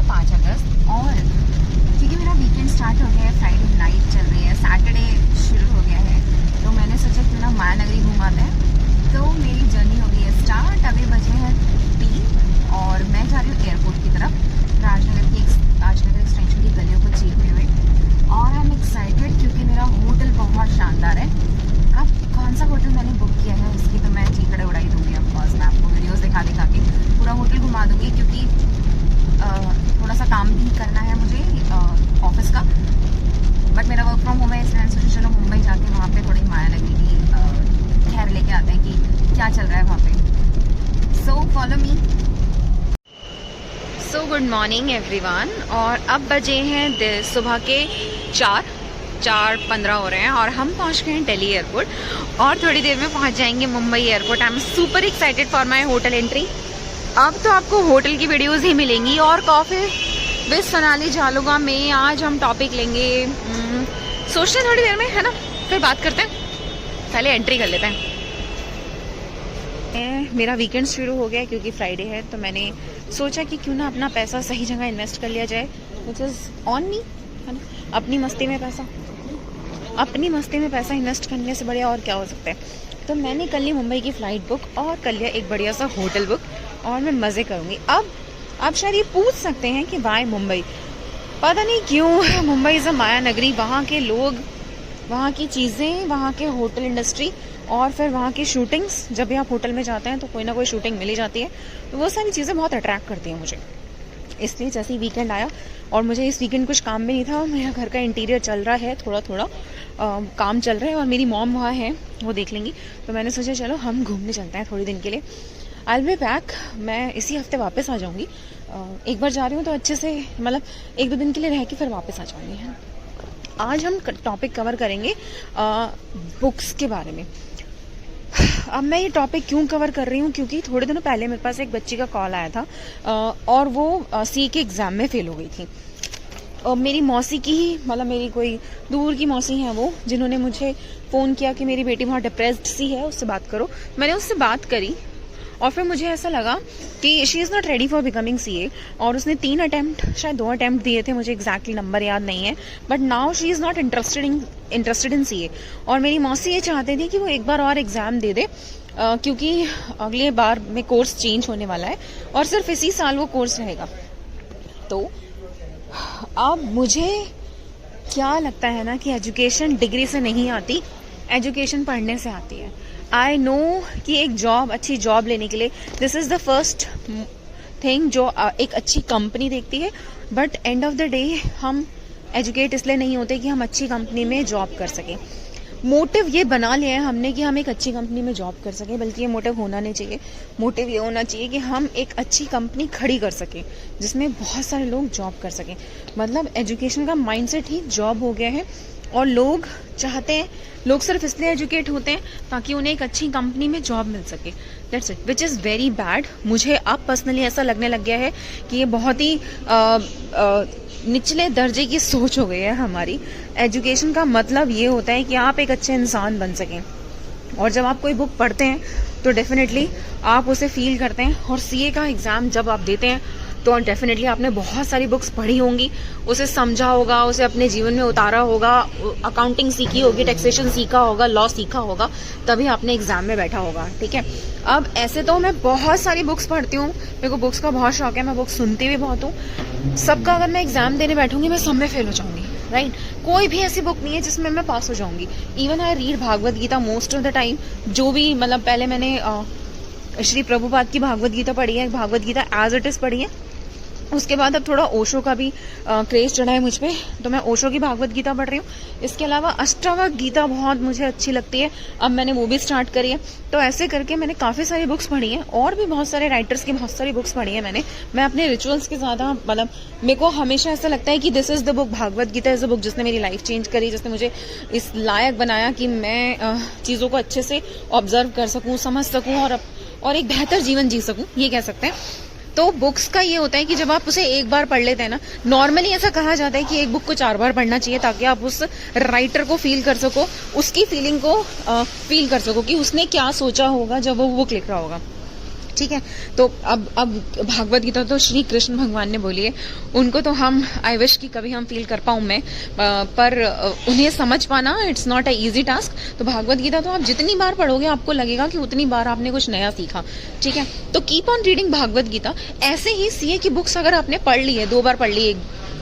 5 अगस्त और क्योंकि मेरा वीकेंड स्टार्ट हो गया है, फ्राइडे नाइट चल रही है, सैटरडे शुरू हो गया है, तो मैंने सोचा क्यों ना माया नगरी घुमाते हैं। तो मेरी जर्नी हो गई है स्टार्ट। अभी बजे हैं 3 और मैं जा रही हूँ एयरपोर्ट की तरफ, राजनगर एक्सटेंशन की गलियों को चीरते हुए। और आई एम एक्साइटेड क्योंकि मेरा होटल बहुत शानदार है। अब कौन सा होटल मैंने बुक किया है उसकी तो मैं चीकड़े उड़ाई दूंगी। ऑफकोर्स मैं आपको वीडियोस दिखा के पूरा होटल घुमा दूंगी, क्योंकि थोड़ा सा काम भी करना है मुझे ऑफिस का, बट मेरा वर्क फ्रॉम होम है, इसलिए सोचा चलो मुंबई जाके वहाँ पे थोड़ी माया नगरी की खैर लेके आते हैं कि क्या चल रहा है वहाँ पे। So follow me. So good morning everyone. और अब बजे हैं सुबह के 4:15 हो रहे हैं और हम पहुंच गए हैं दिल्ली एयरपोर्ट और थोड़ी देर में पहुंच जाएंगे Mumbai airport. I am super excited for my hotel entry. अब तो आपको होटल की वीडियोस ही मिलेंगी और कॉफी विद सोनाली जालूगा में आज हम टॉपिक लेंगे। सोचते हैं थोड़ी देर में, है ना, फिर बात करते हैं। पहले एंट्री कर लेते हैं। मेरा वीकेंड शुरू हो गया क्योंकि फ्राइडे है, तो मैंने सोचा कि क्यों ना अपना पैसा सही जगह इन्वेस्ट कर लिया जाए, विच इज़ ऑन मी, है ना। अपनी मस्ती में पैसा इन्वेस्ट करने से बढ़िया और क्या हो सकता है। तो मैंने कर ली मुंबई की फ़्लाइट बुक और कर लिया एक बढ़िया सा होटल बुक और मैं मज़े करूँगी। अब आप शायद ये पूछ सकते हैं कि वाई मुंबई। पता नहीं क्यों मुंबई इज़ अ माया नगरी। वहाँ के लोग, वहाँ की चीज़ें, वहाँ के होटल इंडस्ट्री और फिर वहाँ की शूटिंग्स, जब भी आप होटल में जाते हैं तो कोई ना कोई शूटिंग मिल ही जाती है, तो वो सारी चीज़ें बहुत अट्रैक्ट करती हैं मुझे। इसलिए जैसे ही वीकेंड आया और मुझे इस वीकेंड कुछ काम भी नहीं था, मेरा घर का इंटीरियर चल रहा है, थोड़ा थोड़ा काम चल रहा है और मेरी मॉम वहाँ है, वो देख लेंगी, तो मैंने सोचा चलो हम घूमने चलते हैं थोड़ी दिन के लिए। I will be back. मैं इसी हफ्ते वापस आ जाऊँगी। एक बार जा रही हूँ तो अच्छे से, मतलब 1-2 दिन के लिए रह के फिर वापस आ जाऊँगी, है। आज हम टॉपिक कवर करेंगे बुक्स के बारे में। अब मैं ये टॉपिक क्यों कवर कर रही हूँ, क्योंकि थोड़े दिनों पहले मेरे पास एक बच्ची का कॉल आया था और वो सी के एग्ज़ाम में फेल हो गई थी। और मेरी मौसी की ही, मतलब मेरी कोई दूर की मौसी हैं वो, जिन्होंने मुझे फ़ोन किया कि मेरी बेटी बहुत डिप्रेस्ड सी है, उससे बात करो। मैंने उससे बात करी और फिर मुझे ऐसा लगा कि she is not ready for becoming CA। और उसने 3 अटैम्प्ट, शायद 2 अटैम्प्ट दिए थे, मुझे एग्जैक्टली नंबर याद नहीं है, but now she is not interested in CA। और मेरी मौसी ये चाहते थे कि वो एक बार और एग्ज़ाम दे दे, क्योंकि अगले बार में कोर्स चेंज होने वाला है और सिर्फ इसी साल वो कोर्स रहेगा। तो अब मुझे क्या लगता है ना कि एजुकेशन डिग्री से नहीं आती, एजुकेशन पढ़ने से आती है। आई नो कि एक जॉब, अच्छी जॉब लेने के लिए this is the first thing जो एक अच्छी कंपनी देखती है, but and of the day हम एजुकेट इसलिए नहीं होते कि हम अच्छी कंपनी में जॉब कर सकें। मोटिव ये बना लिया है हमने कि हम एक अच्छी कंपनी में जॉब कर सकें, बल्कि ये मोटिव होना नहीं चाहिए। मोटिव ये होना चाहिए कि हम एक अच्छी कंपनी खड़ी कर सकें जिसमें बहुत सारे लोग जॉब कर सकें। मतलब एजुकेशन का माइंडसेट ही जॉब हो गया है और लोग चाहते हैं, लोग सिर्फ इसलिए एजुकेट होते हैं ताकि उन्हें एक अच्छी कंपनी में जॉब मिल सके। That's it, which is very bad. मुझे अब पर्सनली ऐसा लगने लग गया है कि ये बहुत ही निचले दर्जे की सोच हो गई है हमारी। एजुकेशन का मतलब ये होता है कि आप एक अच्छे इंसान बन सकें, और जब आप कोई बुक पढ़ते हैं तो डेफिनेटली आप उसे फील करते हैं। और CA का एग्ज़ाम जब आप देते हैं तो डेफिनेटली आपने बहुत सारी बुक्स पढ़ी होंगी, उसे समझा होगा, उसे अपने जीवन में उतारा होगा, अकाउंटिंग सीखी होगी, टैक्सेशन सीखा होगा, लॉ सीखा होगा, तभी आपने एग्जाम में बैठा होगा, ठीक है। अब ऐसे तो मैं बहुत सारी बुक्स पढ़ती हूँ, मेरे को बुक्स का बहुत शौक है, मैं बुक्स सुनती भी बहुत हूँ। सबका अगर मैं एग्जाम देने बैठूंगी मैं सब में फेल हो जाऊंगी, राइट। कोई भी ऐसी बुक नहीं है जिसमें मैं पास हो जाऊंगी। Even I read Bhagavad Gita most of the time. जो भी, मतलब पहले मैंने श्री प्रभुपाद की भागवत गीता पढ़ी है, Bhagavad Gita as it is पढ़ी है। उसके बाद अब थोड़ा ओशो का भी क्रेज चढ़ा है मुझ पे, तो मैं ओशो की भागवत गीता पढ़ रही हूँ। इसके अलावा अष्टावक्र गीता बहुत मुझे अच्छी लगती है, अब मैंने वो भी स्टार्ट करी है। तो ऐसे करके मैंने काफ़ी सारी बुक्स पढ़ी हैं और भी बहुत सारे राइटर्स की बहुत सारी बुक्स पढ़ी हैं मैंने। मैं अपने रिचुअल्स के ज़्यादा, मतलब मेरे को हमेशा ऐसा लगता है कि this is the book, Bhagavad Gita is the book जिसने मेरी लाइफ चेंज करी, जिसने मुझे इस लायक बनाया कि मैं चीज़ों को अच्छे से ऑब्जर्व कर सकूँ, समझ सकूँ और एक बेहतर जीवन जी सकूँ, ये कह सकते हैं। तो बुक्स का ये होता है कि जब आप उसे एक बार पढ़ लेते हैं ना, नॉर्मली ऐसा कहा जाता है कि एक बुक को 4 बार पढ़ना चाहिए ताकि आप उस राइटर को फील कर सको, उसकी फीलिंग को फील कर सको कि उसने क्या सोचा होगा जब वो बुक लिख रहा होगा। ठीक है। तो अब भागवत गीता तो श्री कृष्ण भगवान ने बोली है, उनको तो हम आई विश कि कभी हम फील कर पाऊं मैं, पर उन्हें समझ पाना it's not a easy task. तो भागवत गीता तो आप जितनी बार पढ़ोगे आपको लगेगा कि उतनी बार आपने कुछ नया सीखा, ठीक है। तो keep on reading Bhagavad Gita. ऐसे ही सीए की बुक्स अगर आपने पढ़ ली है, 2 बार पढ़ ली,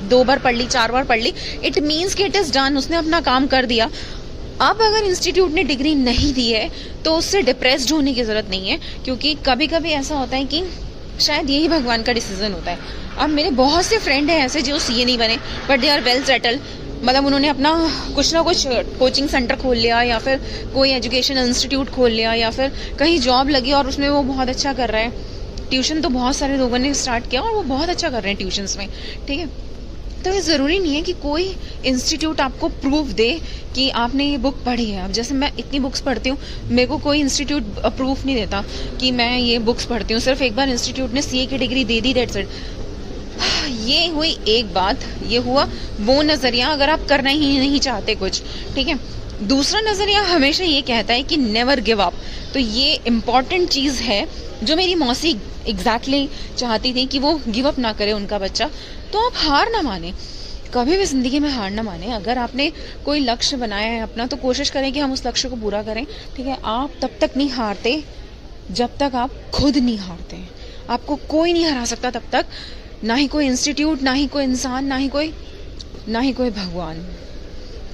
2 बार पढ़ ली, 4 बार पढ़ ली, इट मीन्स कि इट इज डन, उसने अपना काम कर दिया। अब अगर इंस्टीट्यूट ने डिग्री नहीं दी है तो उससे डिप्रेस्ड होने की जरूरत नहीं है, क्योंकि कभी कभी ऐसा होता है कि शायद यही भगवान का डिसीजन होता है। अब मेरे बहुत से फ्रेंड हैं ऐसे जो सीए नहीं बने but they are well settled, मतलब उन्होंने अपना कुछ ना कुछ कोचिंग सेंटर खोल लिया या फिर कोई एजुकेशन इंस्टीट्यूट खोल लिया या फिर कहीं जॉब लगी और उसमें वो बहुत अच्छा कर रहा है। ट्यूशन तो बहुत सारे लोगों ने स्टार्ट किया और वो बहुत अच्छा कर रहे हैं ट्यूशन्स में, ठीक है। तो ये ज़रूरी नहीं है कि कोई इंस्टीट्यूट आपको प्रूफ दे कि आपने ये बुक पढ़ी है। अब जैसे मैं इतनी बुक्स पढ़ती हूँ, मेरे को कोई इंस्टीट्यूट प्रूफ नहीं देता कि मैं ये बुक्स पढ़ती हूँ। सिर्फ एक बार इंस्टीट्यूट ने सीए की degree they the, that's it. ये हुई एक बात, ये हुआ वो नज़रिया अगर आप करना ही नहीं चाहते कुछ, ठीक है। दूसरा नज़रिया हमेशा ये कहता है कि नेवर गिव अप। तो ये इम्पॉर्टेंट चीज़ है जो मेरी मौसी एग्जैक्टली चाहती थी कि वो गिव अप ना करे उनका बच्चा। तो आप हार ना माने, कभी भी जिंदगी में हार ना माने। अगर आपने कोई लक्ष्य बनाया है अपना तो कोशिश करें कि हम उस लक्ष्य को पूरा करें, ठीक है। आप तब तक नहीं हारते जब तक आप खुद नहीं हारते। आपको कोई नहीं हरा सकता तब तक, ना ही कोई इंस्टीट्यूट, ना ही कोई इंसान, ना ही कोई भगवान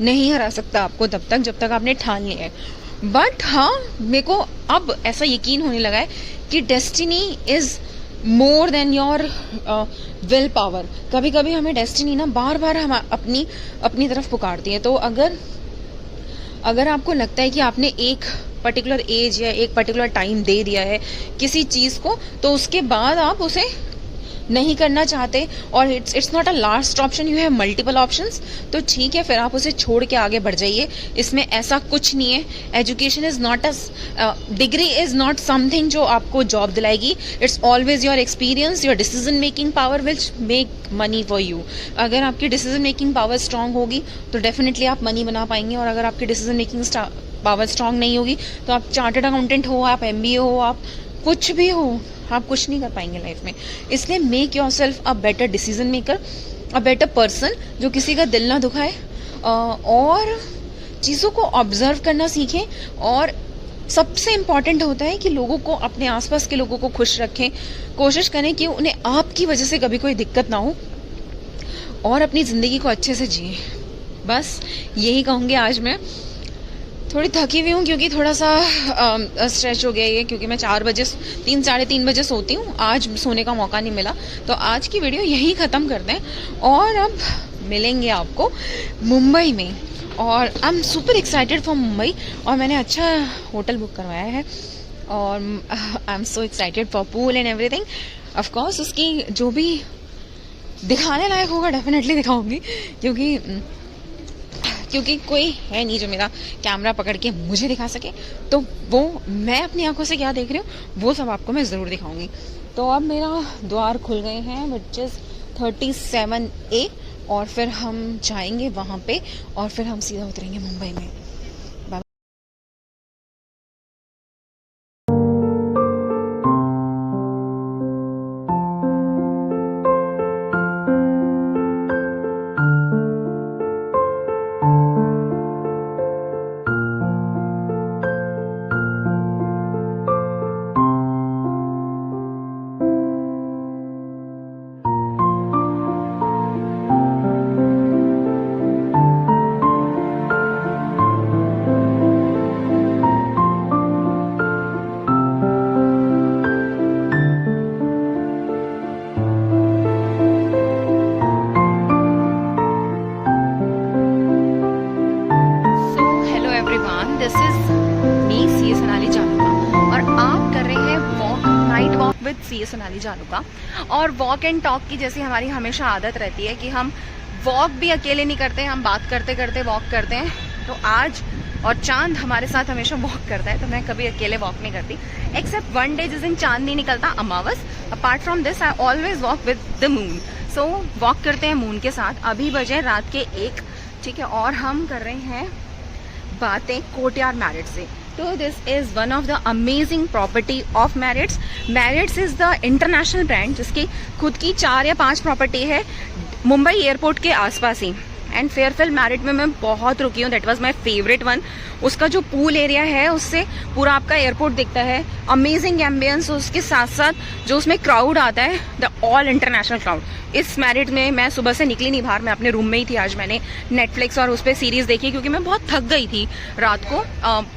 नहीं हरा सकता आपको तब तक जब तक आपने ठान लिया है। बट हाँ, मेरे को अब ऐसा यकीन होने लगा है कि destiny is more than your will power. कभी कभी हमें डेस्टिनी ना बार बार हम अपनी तरफ पुकारती है। तो अगर आपको लगता है कि आपने एक पर्टिकुलर एज या एक पर्टिकुलर टाइम दे दिया है किसी चीज को, तो उसके बाद आप उसे नहीं करना चाहते और it's not a last option, you have multiple options, तो ठीक है, फिर आप उसे छोड़ के आगे बढ़ जाइए। इसमें ऐसा कुछ नहीं है। Education is not degree is not something जो आपको जॉब दिलाएगी। It's always your experience, your decision making power which make money for you. अगर आपकी डिसीजन मेकिंग पावर स्ट्रांग होगी तो डेफिनेटली आप मनी बना पाएंगे, और अगर आपकी डिसीजन मेकिंग पावर स्ट्रांग नहीं होगी तो आप चार्टर्ड अकाउंटेंट हो, आप MBA हो, आप कुछ भी हो, आप कुछ नहीं कर पाएंगे लाइफ में। इसलिए make your self a better decision maker, a better person, जो किसी का दिल ना दुखाए, और चीज़ों को ऑब्जर्व करना सीखें। और सबसे इम्पॉर्टेंट होता है कि लोगों को, अपने आसपास के लोगों को खुश रखें। कोशिश करें कि उन्हें आपकी वजह से कभी कोई दिक्कत ना हो, और अपनी ज़िंदगी को अच्छे से जिए। बस यही कहूँगी। आज मैं थोड़ी थकी हुई हूँ क्योंकि थोड़ा सा स्ट्रेच हो गया ये, क्योंकि मैं 4 बजे 3 साढ़े 3 बजे सोती हूँ। आज सोने का मौका नहीं मिला, तो आज की वीडियो यहीं ख़त्म करते हैं और अब मिलेंगे आपको मुंबई में। और I am super excited for Mumbai, और मैंने अच्छा होटल बुक करवाया है और आई am so excited for pool and everything. Of course उसकी जो भी दिखाने लायक होगा डेफिनेटली दिखाऊंगी, क्योंकि कोई है नहीं जो मेरा कैमरा पकड़ के मुझे दिखा सके। तो वो मैं अपनी आंखों से क्या देख रही हूँ वो सब आपको मैं ज़रूर दिखाऊंगी। तो अब मेरा द्वार खुल गए हैं विच इज़ 37A, और फिर हम जाएंगे वहाँ पे और फिर हम सीधा उतरेंगे मुंबई में। This is me CA Sonali Januka, और आप कर रहे हैं walk, night walk with CA Sonali Januka. और वॉक एंड टॉक की जैसी हमारी हमेशा आदत रहती है कि हम वॉक भी अकेले नहीं करते, हम बात करते करते वॉक करते हैं। तो आज, और चांद हमारे साथ हमेशा वॉक करता है, तो मैं कभी अकेले वॉक नहीं करती, एक्सेप्ट वन डे जिस दिन चांद नहीं निकलता, अमावस। Apart from this I always walk with the moon. So walk करते हैं मून के साथ। अभी बजे रात के 1, ठीक है, और हम कर रहे हैं बातें कोर्टयार्ड मैरिट से। तो this is one of the amazing property of merits. Merits is the international brand जिसकी खुद की 4 या 5 प्रॉपर्टी है मुंबई एयरपोर्ट के आसपास ही। एंड फेयरफील्ड मैरिट में मैं बहुत रुकी हूँ, that was my favourite one. उसका जो पूल एरिया है उससे पूरा आपका एयरपोर्ट दिखता है, अमेजिंग एम्बियंस, उसके साथ साथ जो उसमें क्राउड आता है, द ऑल इंटरनेशनल क्राउड। इस मैरिट में मैं सुबह से निकली नहीं बाहर, मैं अपने रूम में ही थी। आज मैंने नेटफ्लिक्स और उस पर सीरीज देखी क्योंकि मैं बहुत थक गई थी रात को।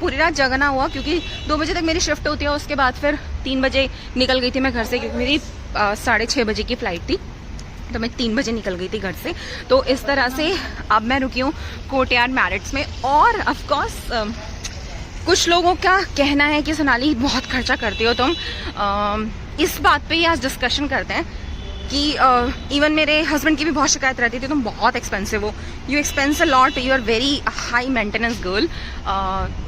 पूरी रात जगना हुआ क्योंकि 2 बजे तक मेरी शिफ्ट होती है, उसके बाद फिर 3 बजे निकल गई थी मैं घर से क्योंकि मेरी 6:30 बजे की फ्लाइट थी, तो मैं 3 बजे निकल गई थी घर से। तो इस तरह से अब मैं रुकी हूँ कोर्टयार्ड मैरिट्स में। और ऑफ कोर्स कुछ लोगों का कहना है कि सोनाली बहुत खर्चा करती हो तुम। इस बात पे ही आज डिस्कशन करते हैं कि इवन मेरे हस्बैंड की भी बहुत शिकायत रहती थी, तुम बहुत एक्सपेंसिव हो, you expense a lot, you are very high maintenance girl.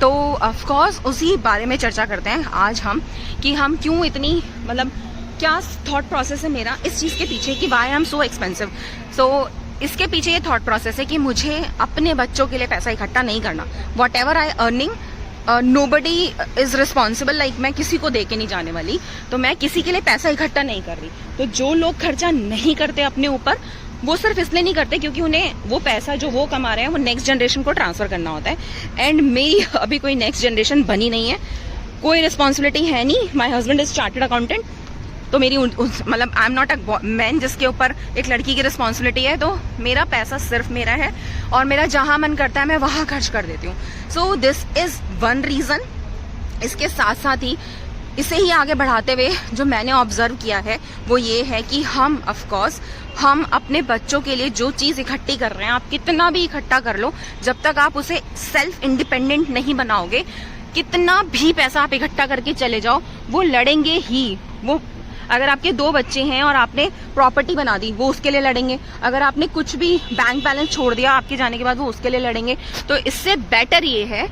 तो ऑफ कोर्स उसी बारे में चर्चा करते हैं आज हम कि हम क्यों इतनी, मतलब क्या थॉट प्रोसेस है मेरा इस चीज़ के पीछे कि why I am so expensive. So इसके पीछे ये थॉट प्रोसेस है कि मुझे अपने बच्चों के लिए पैसा इकट्ठा नहीं करना। What ever I earning, nobody is responsible, like मैं किसी को दे के नहीं जाने वाली, तो मैं किसी के लिए पैसा इकट्ठा नहीं कर रही। तो जो लोग खर्चा नहीं करते अपने ऊपर, वो सिर्फ इसलिए नहीं करते क्योंकि उन्हें वो पैसा जो वो कमा रहे हैं वो नेक्स्ट जनरेशन को ट्रांसफर करना होता है। एंड मेरी अभी कोई नेक्स्ट जनरेशन बनी नहीं है, कोई रिस्पॉन्सिबिलिटी है नहीं। My husband is chartered accountant, तो मेरी मतलब I am not a man जिसके ऊपर एक लड़की की रिस्पॉन्सिबिलिटी है। तो मेरा पैसा सिर्फ मेरा है और मेरा जहां मन करता है मैं वहां खर्च कर देती हूँ। So this is one reason. इसके साथ साथ ही इसे ही आगे बढ़ाते हुए जो मैंने ऑब्जर्व किया है वो ये है कि हम ऑफकोर्स हम अपने बच्चों के लिए जो चीज़ इकट्ठी कर रहे हैं, आप कितना भी इकट्ठा कर लो, जब तक आप उसे सेल्फ इंडिपेंडेंट नहीं बनाओगे, कितना भी पैसा आप इकट्ठा करके चले जाओ, वो लड़ेंगे ही। वो अगर आपके 2 बच्चे हैं और आपने प्रॉपर्टी बना दी, वो उसके लिए लड़ेंगे। अगर आपने कुछ भी बैंक बैलेंस छोड़ दिया आपके जाने के बाद, वो उसके लिए लड़ेंगे। तो इससे बेटर ये है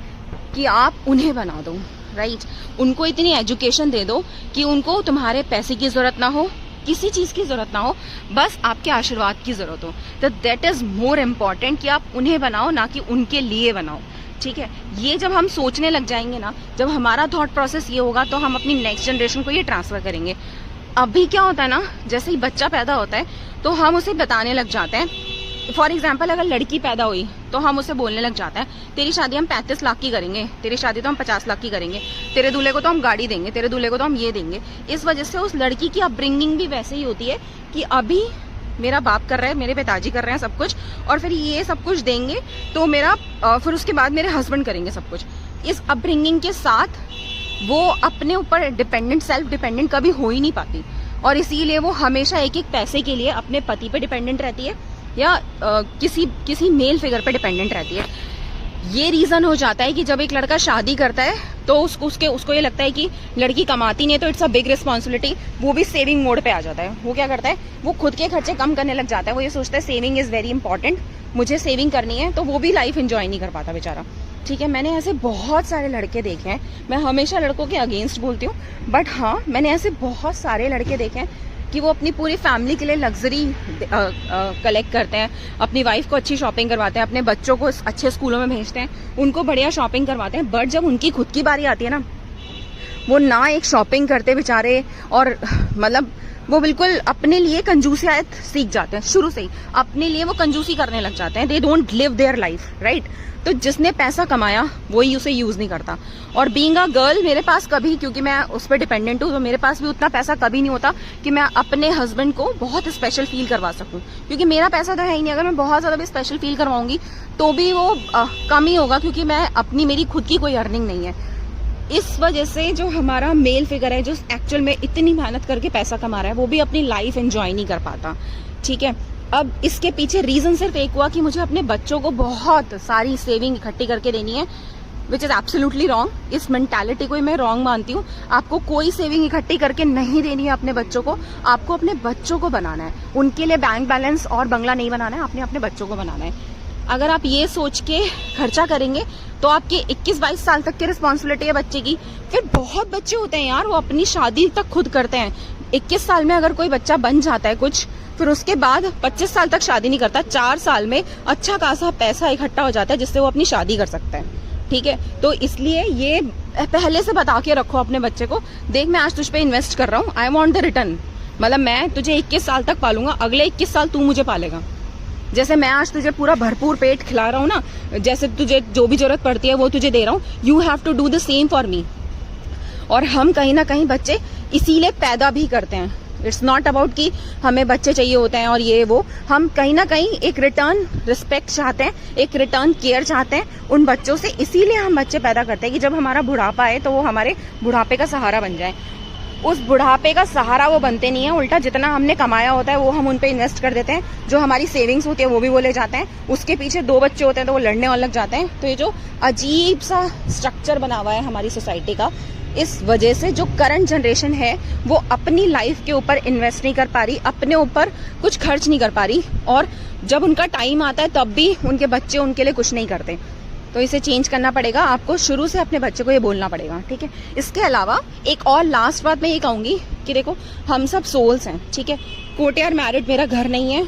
कि आप उन्हें बना दो, राइट। उनको इतनी एजुकेशन दे दो कि उनको तुम्हारे पैसे की जरूरत ना हो, किसी चीज की जरूरत ना हो, बस आपके आशीर्वाद की जरूरत हो। तो दैट इज मोर इम्पॉर्टेंट कि आप उन्हें बनाओ, ना कि उनके लिए बनाओ, ठीक है। ये जब हम सोचने लग जाएंगे ना, जब हमारा थॉट प्रोसेस ये होगा, तो हम अपनी नेक्स्ट जनरेशन को ये ट्रांसफर करेंगे। अभी क्या होता है ना, जैसे ही बच्चा पैदा होता है तो हम उसे बताने लग जाते हैं। फॉर एग्जाम्पल अगर लड़की पैदा हुई तो हम उसे बोलने लग जाते हैं, तेरी शादी हम 35 लाख की करेंगे, तेरी शादी तो हम 50 लाख की करेंगे, तेरे दूल्हे को तो हम गाड़ी देंगे, तेरे दूल्हे को तो हम ये देंगे। इस वजह से उस लड़की की अपब्रिंगिंग भी वैसे ही होती है कि अभी मेरा बाप कर रहा है, मेरे पिताजी कर रहे हैं सब कुछ, और फिर ये सब कुछ देंगे तो मेरा फिर उसके बाद मेरे हस्बैंड करेंगे सब कुछ। इस अपब्रिंगिंग के साथ वो अपने ऊपर डिपेंडेंट, सेल्फ डिपेंडेंट कभी हो ही नहीं पाती, और इसीलिए वो हमेशा एक एक पैसे के लिए अपने पति पे डिपेंडेंट रहती है या किसी मेल फिगर पे डिपेंडेंट रहती है। ये रीजन हो जाता है कि जब एक लड़का शादी करता है तो उसको ये लगता है कि लड़की कमाती नहीं है तो इट्स अ बिग रिस्पॉन्सिबिलिटी। वो भी सेविंग मोड पे आ जाता है। वो क्या करता है, वो खुद के खर्चे कम करने लग जाता है। वो ये सोचता है सेविंग इज वेरी इंपॉर्टेंट, मुझे सेविंग करनी है, तो वो भी लाइफ एंजॉय नहीं कर पाता बेचारा, ठीक है। मैंने ऐसे बहुत सारे लड़के देखे हैं, मैं हमेशा लड़कों के अगेंस्ट बोलती हूँ, बट हाँ मैंने ऐसे बहुत सारे लड़के देखे हैं कि वो अपनी पूरी फैमिली के लिए लग्जरी कलेक्ट करते हैं, अपनी वाइफ को अच्छी शॉपिंग करवाते हैं, अपने बच्चों को अच्छे स्कूलों में भेजते हैं, उनको बढ़िया शॉपिंग करवाते हैं। बट जब उनकी खुद की बारी आती है ना, वो ना एक शॉपिंग करते बेचारे, और मतलब वो बिल्कुल अपने लिए कंजूसियत सीख जाते हैं। शुरू से ही अपने लिए वो कंजूसी करने लग जाते हैं। They don't live their life, right. तो जिसने पैसा कमाया वही उसे यूज नहीं करता। और बीइंग अ गर्ल, मेरे पास कभी, क्योंकि मैं उस पर डिपेंडेंट हूँ, तो मेरे पास भी उतना पैसा कभी नहीं होता कि मैं अपने हस्बैंड को बहुत स्पेशल फील करवा सकूं, क्योंकि मेरा पैसा तो है ही नहीं। अगर मैं बहुत ज्यादा भी स्पेशल फील करवाऊंगी तो भी वो कम ही होगा, क्योंकि मेरी खुद की कोई अर्निंग नहीं है। इस वजह से जो हमारा मेल फिगर है, जो एक्चुअल में इतनी मेहनत करके पैसा कमा रहा है, वो भी अपनी लाइफ एंजॉय नहीं कर पाता, ठीक है। अब इसके पीछे रीजन सिर्फ एक हुआ कि मुझे अपने बच्चों को बहुत सारी सेविंग इकट्ठी करके देनी है, विच इज एब्सोल्युटली रॉन्ग। इस मेंटालिटी को मैं रॉन्ग मानती हूँ। आपको कोई सेविंग इकट्ठी करके नहीं देनी है अपने बच्चों को, आपको अपने बच्चों को बनाना है। उनके लिए बैंक बैलेंस और बंगला नहीं बनाना है, आपने अपने बच्चों को बनाना है। अगर आप ये सोच के खर्चा करेंगे तो आपके 21-22 साल तक की रिस्पॉन्सिबिलिटी है बच्चे की। फिर बहुत बच्चे होते हैं यार, वो अपनी शादी तक खुद करते हैं। 21 साल में अगर कोई बच्चा बन जाता है कुछ, फिर उसके बाद 25 साल तक शादी नहीं करता, 4 साल में अच्छा खासा पैसा इकट्ठा हो जाता है जिससे वो अपनी शादी कर सकता है, ठीक है। तो इसलिए ये पहले से बता के रखो अपने बच्चे को, देख मैं आज तुझ पे इन्वेस्ट कर रहा हूँ, आई वॉन्ट द रिटर्न। मतलब मैं तुझे 21 साल तक पालूंगा, अगले 21 साल तू मुझे पालेगा। जैसे मैं आज तुझे पूरा भरपूर पेट खिला रहा हूँ ना, जैसे तुझे जो भी जरूरत पड़ती है वो तुझे दे रहा हूँ, you have to do the same for me. और हम कहीं ना कहीं बच्चे इसीलिए पैदा भी करते हैं। इट्स नॉट अबाउट कि हमें बच्चे चाहिए होते हैं और ये वो, हम कहीं ना कहीं एक रिटर्न रिस्पेक्ट चाहते हैं, एक रिटर्न केयर चाहते हैं उन बच्चों से। इसीलिए हम बच्चे पैदा करते हैं कि जब हमारा बुढ़ापा आए तो वो हमारे बुढ़ापे का सहारा बन जाए। उस बुढ़ापे का सहारा वो बनते नहीं है, उल्टा जितना हमने कमाया होता है वो हम उन पे इन्वेस्ट कर देते हैं। जो हमारी सेविंग्स होती है वो भी वो ले जाते हैं, उसके पीछे 2 बच्चे होते हैं तो वो लड़ने और लग जाते हैं। तो ये जो अजीब सा स्ट्रक्चर बना हुआ है हमारी सोसाइटी का, इस वजह से जो करंट जनरेशन है वो अपनी लाइफ के ऊपर इन्वेस्ट नहीं कर पा रही, अपने ऊपर कुछ खर्च नहीं कर पा रही, और जब उनका टाइम आता है तब भी उनके बच्चे उनके लिए कुछ नहीं करते। तो इसे चेंज करना पड़ेगा, आपको शुरू से अपने बच्चे को ये बोलना पड़ेगा, ठीक है। इसके अलावा एक और लास्ट बात मैं ये कहूंगी कि देखो हम सब सोल्स हैं, ठीक है। कोटियार मैरिड मेरा घर नहीं है,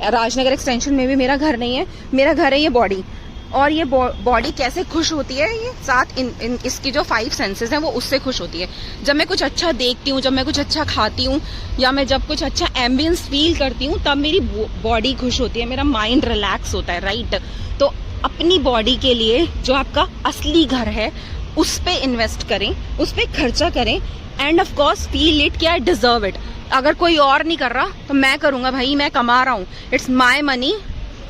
राजनगर एक्सटेंशन में भी मेरा घर नहीं है, मेरा घर है ये बॉडी। और ये बॉडी कैसे खुश होती है, ये साथ इसकी जो 5 सेंसेस हैं वो उससे खुश होती है। जब मैं कुछ अच्छा देखती हूँ, जब मैं कुछ अच्छा खाती हूँ, या मैं जब कुछ अच्छा एम्बियंस फील करती हूँ, तब मेरी बॉडी खुश होती है, मेरा माइंड रिलैक्स होता है, राइट। तो अपनी बॉडी के लिए जो आपका असली घर है उस पे इन्वेस्ट करें, उस पे खर्चा करें, end of course feel it कि आई डिजर्व इट। अगर कोई और नहीं कर रहा तो मैं करूंगा, भाई मैं कमा रहा हूँ, इट्स माई मनी,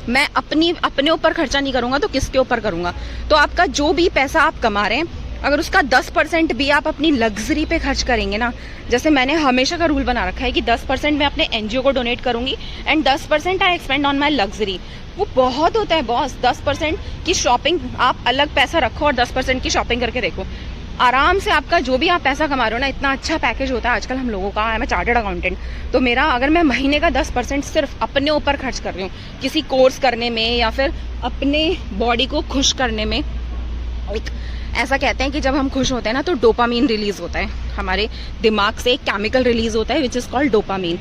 मैं अपने ऊपर खर्चा नहीं करूंगा तो किसके ऊपर करूंगा। तो आपका जो भी पैसा आप कमा रहे हैं, अगर उसका 10% भी आप अपनी लग्जरी पे खर्च करेंगे ना, जैसे मैंने हमेशा का रूल बना रखा है कि 10% मैं अपने एनजीओ को डोनेट करूंगी and 10% I expand on my luxury. वो बहुत होता है बॉस, 10% की शॉपिंग आप अलग पैसा रखो और 10% की शॉपिंग करके देखो, आराम से आपका जो भी आप पैसा कमा रहे हो ना, इतना अच्छा पैकेज होता है आजकल हम लोगों का। I am a chartered accountant, तो मेरा अगर मैं महीने का 10% सिर्फ अपने ऊपर खर्च कर रही हूँ, किसी कोर्स करने में या फिर अपने बॉडी को खुश करने में। एक ऐसा कहते हैं कि जब हम खुश होते हैं ना तो डोपामीन रिलीज होता है हमारे दिमाग से, एक केमिकल रिलीज होता है विच इज कॉल्ड डोपामीन।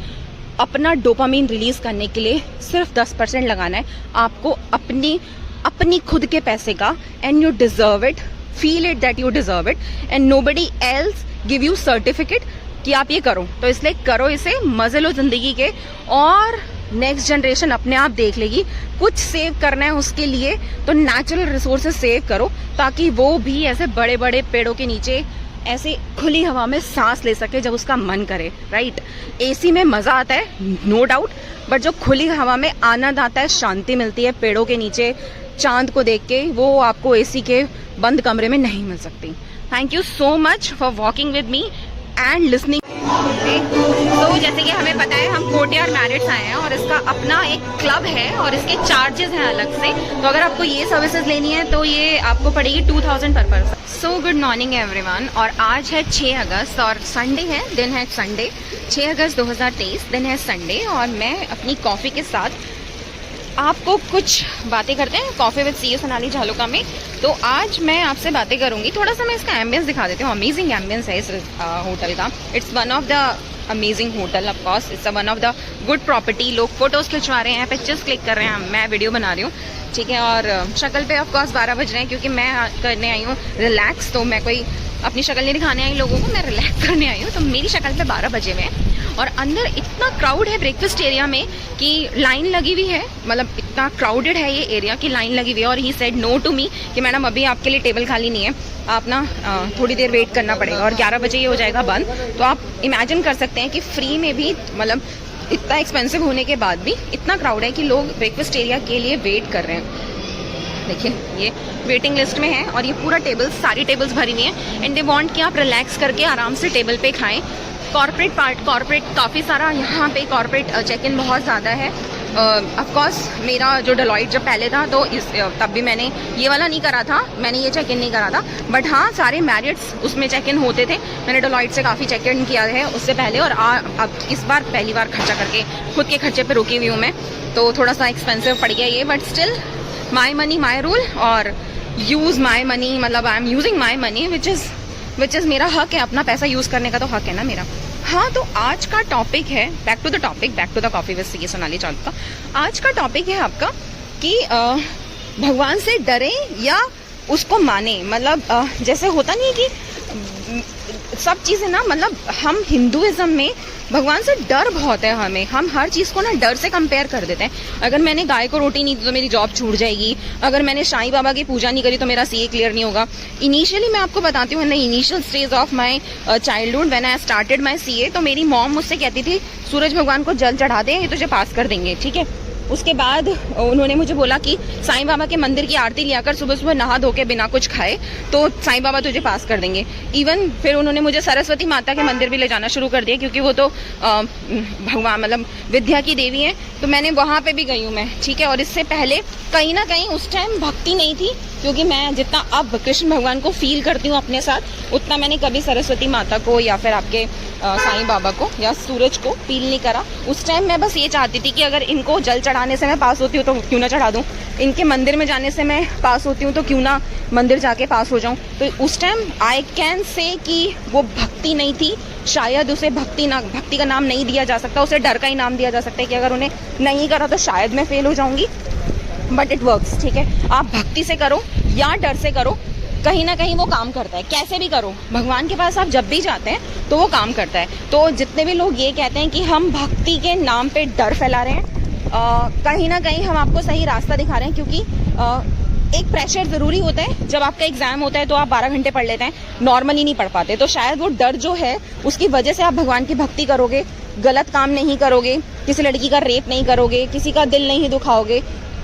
अपना डोपामीन रिलीज करने के लिए सिर्फ 10% लगाना है आपको अपनी खुद के पैसे का, and you deserve it, feel it that you deserve it, and nobody else give you certificate कि आप ये करो। तो इसलिए करो इसे, मजे लो जिंदगी के, और नेक्स्ट जनरेशन अपने आप देख लेगी। कुछ सेव करना है उसके लिए तो नेचुरल रिसोर्सेज सेव करो, ताकि वो भी ऐसे बड़े बड़े पेड़ों के नीचे ऐसे खुली हवा में सांस ले सके जब उसका मन करे, राइट। एसी में मजा आता है नो डाउट, बट जो खुली हवा में आनंद आता है, शांति मिलती है पेड़ों के नीचे चांद को देख के, वो आपको एसी के बंद कमरे में नहीं मिल सकती। Thank you so much for walking with me and listening. तो जैसे कि हमें पता है हम कोटियार मैरिड्स आए हैं और इसका अपना एक क्लब है और इसके चार्जेस हैं अलग से। तो अगर आपको ये सर्विसेज लेनी है तो ये आपको पड़ेगी 2000 पर person. So good morning everyone, और आज है 6 अगस्त और संडे है, दिन है संडे, 6 अगस्त 2023 दिन है संडे। और मैं अपनी कॉफ़ी के साथ आपको कुछ बातें करते हैं कॉफ़ी विद सीए सोनाली झालुका में। तो आज मैं आपसे बातें करूंगी, थोड़ा सा मैं इसका एम्बियंस दिखा देती हूँ। अमेजिंग एम्बियंस है इस होटल का, it's one of the amazing hotel, of course it's one of the good property. लोग फोटोज खिंचवा रहे हैं, पिक्चर्स क्लिक कर रहे हैं, मैं वीडियो बना रही हूँ, ठीक है। और शक्ल पे ऑफ कोर्स 12 बज रहे हैं क्योंकि मैं करने आई हूँ रिलैक्स। तो मैं कोई अपनी शक्ल नहीं दिखाने आई लोगों को, मैं रिलैक्स करने आई हूँ। तो मेरी शक्ल पे 12 बजे हुए हैं और अंदर इतना क्राउड है ब्रेकफास्ट एरिया में कि लाइन लगी हुई है, मतलब इतना क्राउडेड है ये एरिया की लाइन लगी हुई है। और he said no to me कि मैडम अभी आपके लिए टेबल खाली नहीं है, आप ना थोड़ी देर वेट करना पड़ेगा और 11 बजे ये हो जाएगा बंद। तो आप इमेजिन कर सकते हैं कि फ्री में भी, मतलब इतना एक्सपेंसिव होने के बाद भी इतना क्राउड है कि लोग ब्रेकफास्ट एरिया के लिए वेट कर रहे हैं। देखिए ये वेटिंग लिस्ट में है और ये पूरा टेबल, सारी टेबल्स भरी हुई हैं एंड दे वांट कि आप रिलैक्स करके आराम से टेबल पे खाएं। कॉर्पोरेट काफ़ी सारा यहाँ पे कॉर्पोरेट चेक इन बहुत ज़्यादा है। ऑफ कोर्स मेरा जो डेलॉइट जब पहले था तो तब भी मैंने ये वाला नहीं करा था, मैंने ये चेक इन नहीं करा था, बट हाँ सारे मैरिट्स उसमें चेक इन होते थे। मैंने डेलॉइट से काफ़ी चेक इन किया है उससे पहले, और अब इस बार पहली बार खर्चा करके खुद के खर्चे पे रुकी हुई हूँ मैं। तो थोड़ा सा एक्सपेंसिव पड़ गया ये, but still my money my rule, और यूज़ माई मनी, मतलब I am using my money which is मेरा हक है, अपना पैसा यूज़ करने का तो हक है ना मेरा। हाँ, तो आज का टॉपिक है, back to the topic, back to the coffee with CA Sonali Jhaluka. आज का टॉपिक है आपका कि भगवान से डरें या उसको माने। मतलब जैसे होता नहीं है कि सब चीज़ें ना, मतलब हम हिंदुइज्म में भगवान से डर बहुत है हमें, हम हर चीज़ को ना डर से कंपेयर कर देते हैं। अगर मैंने गाय को रोटी नहीं दी तो मेरी जॉब छूट जाएगी, अगर मैंने साईं बाबा की पूजा नहीं करी तो मेरा सीए क्लियर नहीं होगा। इनिशियली मैं आपको बताती हूँ, in the initial stage of my childhood when I started my CA, तो मेरी मॉम मुझसे कहती थी सूरज भगवान को जल चढ़ा दे, ये तुझे पास कर देंगे, ठीक है। उसके बाद उन्होंने मुझे बोला कि साईं बाबा के मंदिर की आरती लिया कर, सुबह सुबह नहा धो के बिना कुछ खाए, तो साईं बाबा तुझे पास कर देंगे। इवन फिर उन्होंने मुझे सरस्वती माता के मंदिर भी ले जाना शुरू कर दिया, क्योंकि वो तो भगवान मतलब विद्या की देवी हैं, तो मैंने वहाँ पे भी गई हूँ मैं, ठीक है। और इससे पहले कहीं ना कहीं उस टाइम भक्ति नहीं थी, क्योंकि मैं जितना अब कृष्ण भगवान को फील करती हूँ अपने साथ, उतना मैंने कभी सरस्वती माता को या फिर आपके साईं बाबा को या सूरज को फील नहीं करा। उस टाइम मैं बस ये चाहती थी कि अगर इनको जल चढ़ाने से मैं पास होती हूँ तो क्यों ना चढ़ा दूँ, इनके मंदिर में जाने से मैं पास होती हूँ तो क्यों ना मंदिर जाके पास हो जाऊँ। तो उस टाइम आई कैन से कि वो भक्ति नहीं थी, शायद उसे भक्ति का नाम नहीं दिया जा सकता, उसे डर का ही नाम दिया जा सकता है कि अगर उन्हें नहीं करा तो शायद मैं फेल हो जाऊंगी। बट इट वर्क्स, ठीक है। आप भक्ति से करो या डर से करो, कहीं ना कहीं वो काम करता है। कैसे भी करो, भगवान के पास आप जब भी जाते हैं तो वो काम करता है। तो जितने भी लोग ये कहते हैं कि हम भक्ति के नाम पे डर फैला रहे हैं, कहीं ना कहीं हम आपको सही रास्ता दिखा रहे हैं। क्योंकि एक प्रेशर ज़रूरी होता है, जब आपका एग्जाम होता है तो आप 12 घंटे पढ़ लेते हैं, नॉर्मली नहीं पढ़ पाते, तो शायद वो डर जो है उसकी वजह से आप भगवान की भक्ति करोगे, गलत काम नहीं करोगे, किसी लड़की का रेप नहीं करोगे, किसी का दिल नहीं दुखाओगे,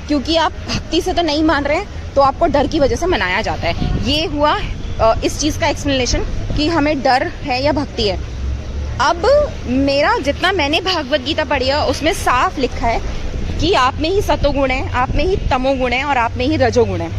क्योंकि आप भक्ति से तो नहीं मान रहे हैं, तो आपको डर की वजह से मनाया जाता है। ये हुआ इस चीज़ का एक्सप्लेनेशन कि हमें डर है या भक्ति है। अब मेरा जितना मैंने भागवत गीता पढ़ी है उसमें साफ लिखा है कि आप में ही सतोगुण है, आप में ही तमोगुण है और आप में ही रजोगुण है।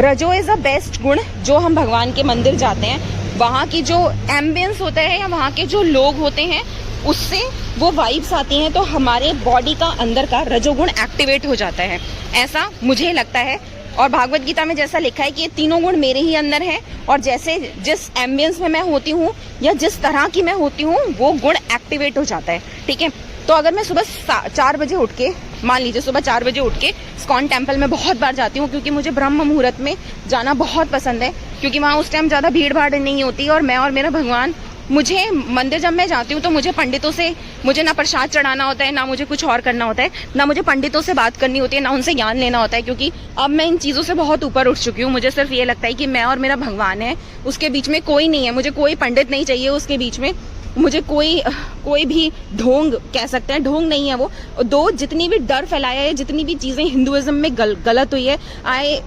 रजो इज़ द बेस्ट गुण। जो हम भगवान के मंदिर जाते हैं, वहाँ की जो एम्बियंस होता है या वहाँ के जो लोग होते हैं, उससे वो वाइब्स आती हैं, तो हमारे बॉडी का अंदर का रजोगुण एक्टिवेट हो जाता है, ऐसा मुझे लगता है। और भागवत गीता में जैसा लिखा है कि ये तीनों गुण मेरे ही अंदर हैं, और जैसे जिस एम्बियंस में मैं होती हूँ या जिस तरह की मैं होती हूँ, वो गुण एक्टिवेट हो जाता है, ठीक है। तो अगर मैं सुबह 4 बजे उठ के, मान लीजिए सुबह 4 बजे उठ के इस्कॉन टेम्पल में बहुत बार जाती हूँ, क्योंकि मुझे ब्रह्म मुहूर्त में जाना बहुत पसंद है, क्योंकि वहाँ उस टाइम ज़्यादा भीड़ भाड़ नहीं होती, और मैं और मेरा भगवान, मुझे मंदिर जब मैं जाती हूँ तो मुझे पंडितों से, मुझे ना प्रसाद चढ़ाना होता है, ना मुझे कुछ और करना होता है, ना मुझे पंडितों से बात करनी होती है, ना उनसे ज्ञान लेना होता है, क्योंकि अब मैं इन चीज़ों से बहुत ऊपर उठ चुकी हूँ। मुझे सिर्फ ये लगता है कि मैं और मेरा भगवान है, उसके बीच में कोई नहीं है, मुझे कोई पंडित नहीं चाहिए उसके बीच में, मुझे कोई भी ढोंग, कह सकते हैं ढोंग नहीं है वो। दो जितनी भी डर फैलाया है, जितनी भी चीज़ें हिंदुइज्म में गलत हुई है, आई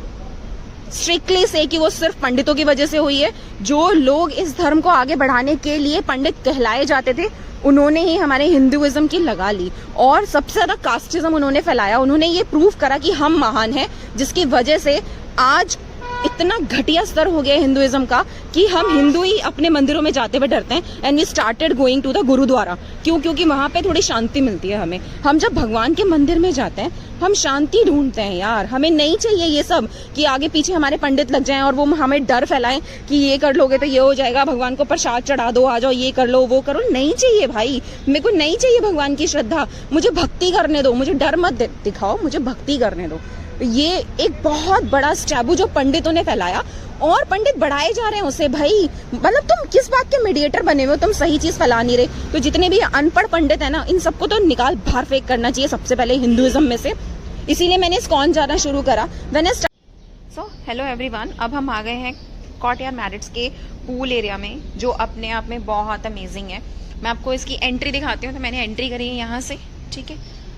स्ट्रिक्टली से कि वो सिर्फ पंडितों की वजह से हुई है। जो लोग इस धर्म को आगे बढ़ाने के लिए पंडित कहलाए जाते थे, उन्होंने ही हमारे हिंदुइज्म की लगा ली, और सबसे ज़्यादा कास्टिज्म उन्होंने फैलाया। उन्होंने ये प्रूव करा कि हम महान हैं, जिसकी वजह से आज इतना घटिया स्तर हो गया हिंदुइज्म का कि हम हिंदू ही अपने मंदिरों में जाते हुए डरते हैं। And we started going to the gurdwara. क्यों? क्योंकि वहाँ पे थोड़ी शांति मिलती है हमें। हम जब भगवान के मंदिर में जाते हैं, हम शांति ढूंढते हैं यार। हमें नहीं चाहिए ये सब कि आगे पीछे हमारे पंडित लग जाएं और वो हमें डर फैलाएं कि ये कर लोगे तो ये हो जाएगा, भगवान को प्रसाद चढ़ा दो, आ जाओ, ये कर लो, वो करो। नहीं चाहिए भाई, मेरे को नहीं चाहिए भगवान की श्रद्धा। मुझे भक्ति करने दो, मुझे डर मत दिखाओ, मुझे भक्ति करने दो। ये एक बहुत बड़ा स्टैबू जो पंडितों ने फैलाया, और पंडित बढ़ाए जा रहे हैं उसे। भाई मतलब तुम किस बात के मीडिएटर बने हुए हो? तुम सही चीज फैला नहीं रहे। तो जितने भी अनपढ़ पंडित है ना, इन सबको तो निकाल बाहर फेंक करना चाहिए सबसे पहले हिंदुइज्म में से। इसीलिए मैंने इस्कॉन जाना शुरू करा। सो हेलो एवरीवन, अब हम आ गए हैं कॉर्टयार्ड मैरिट्स के पूल एरिया में, जो अपने आप में बहुत अमेजिंग है। मैं आपको इसकी एंट्री दिखाती हूँ। तो मैंने एंट्री करी है यहाँ से, ठीक है,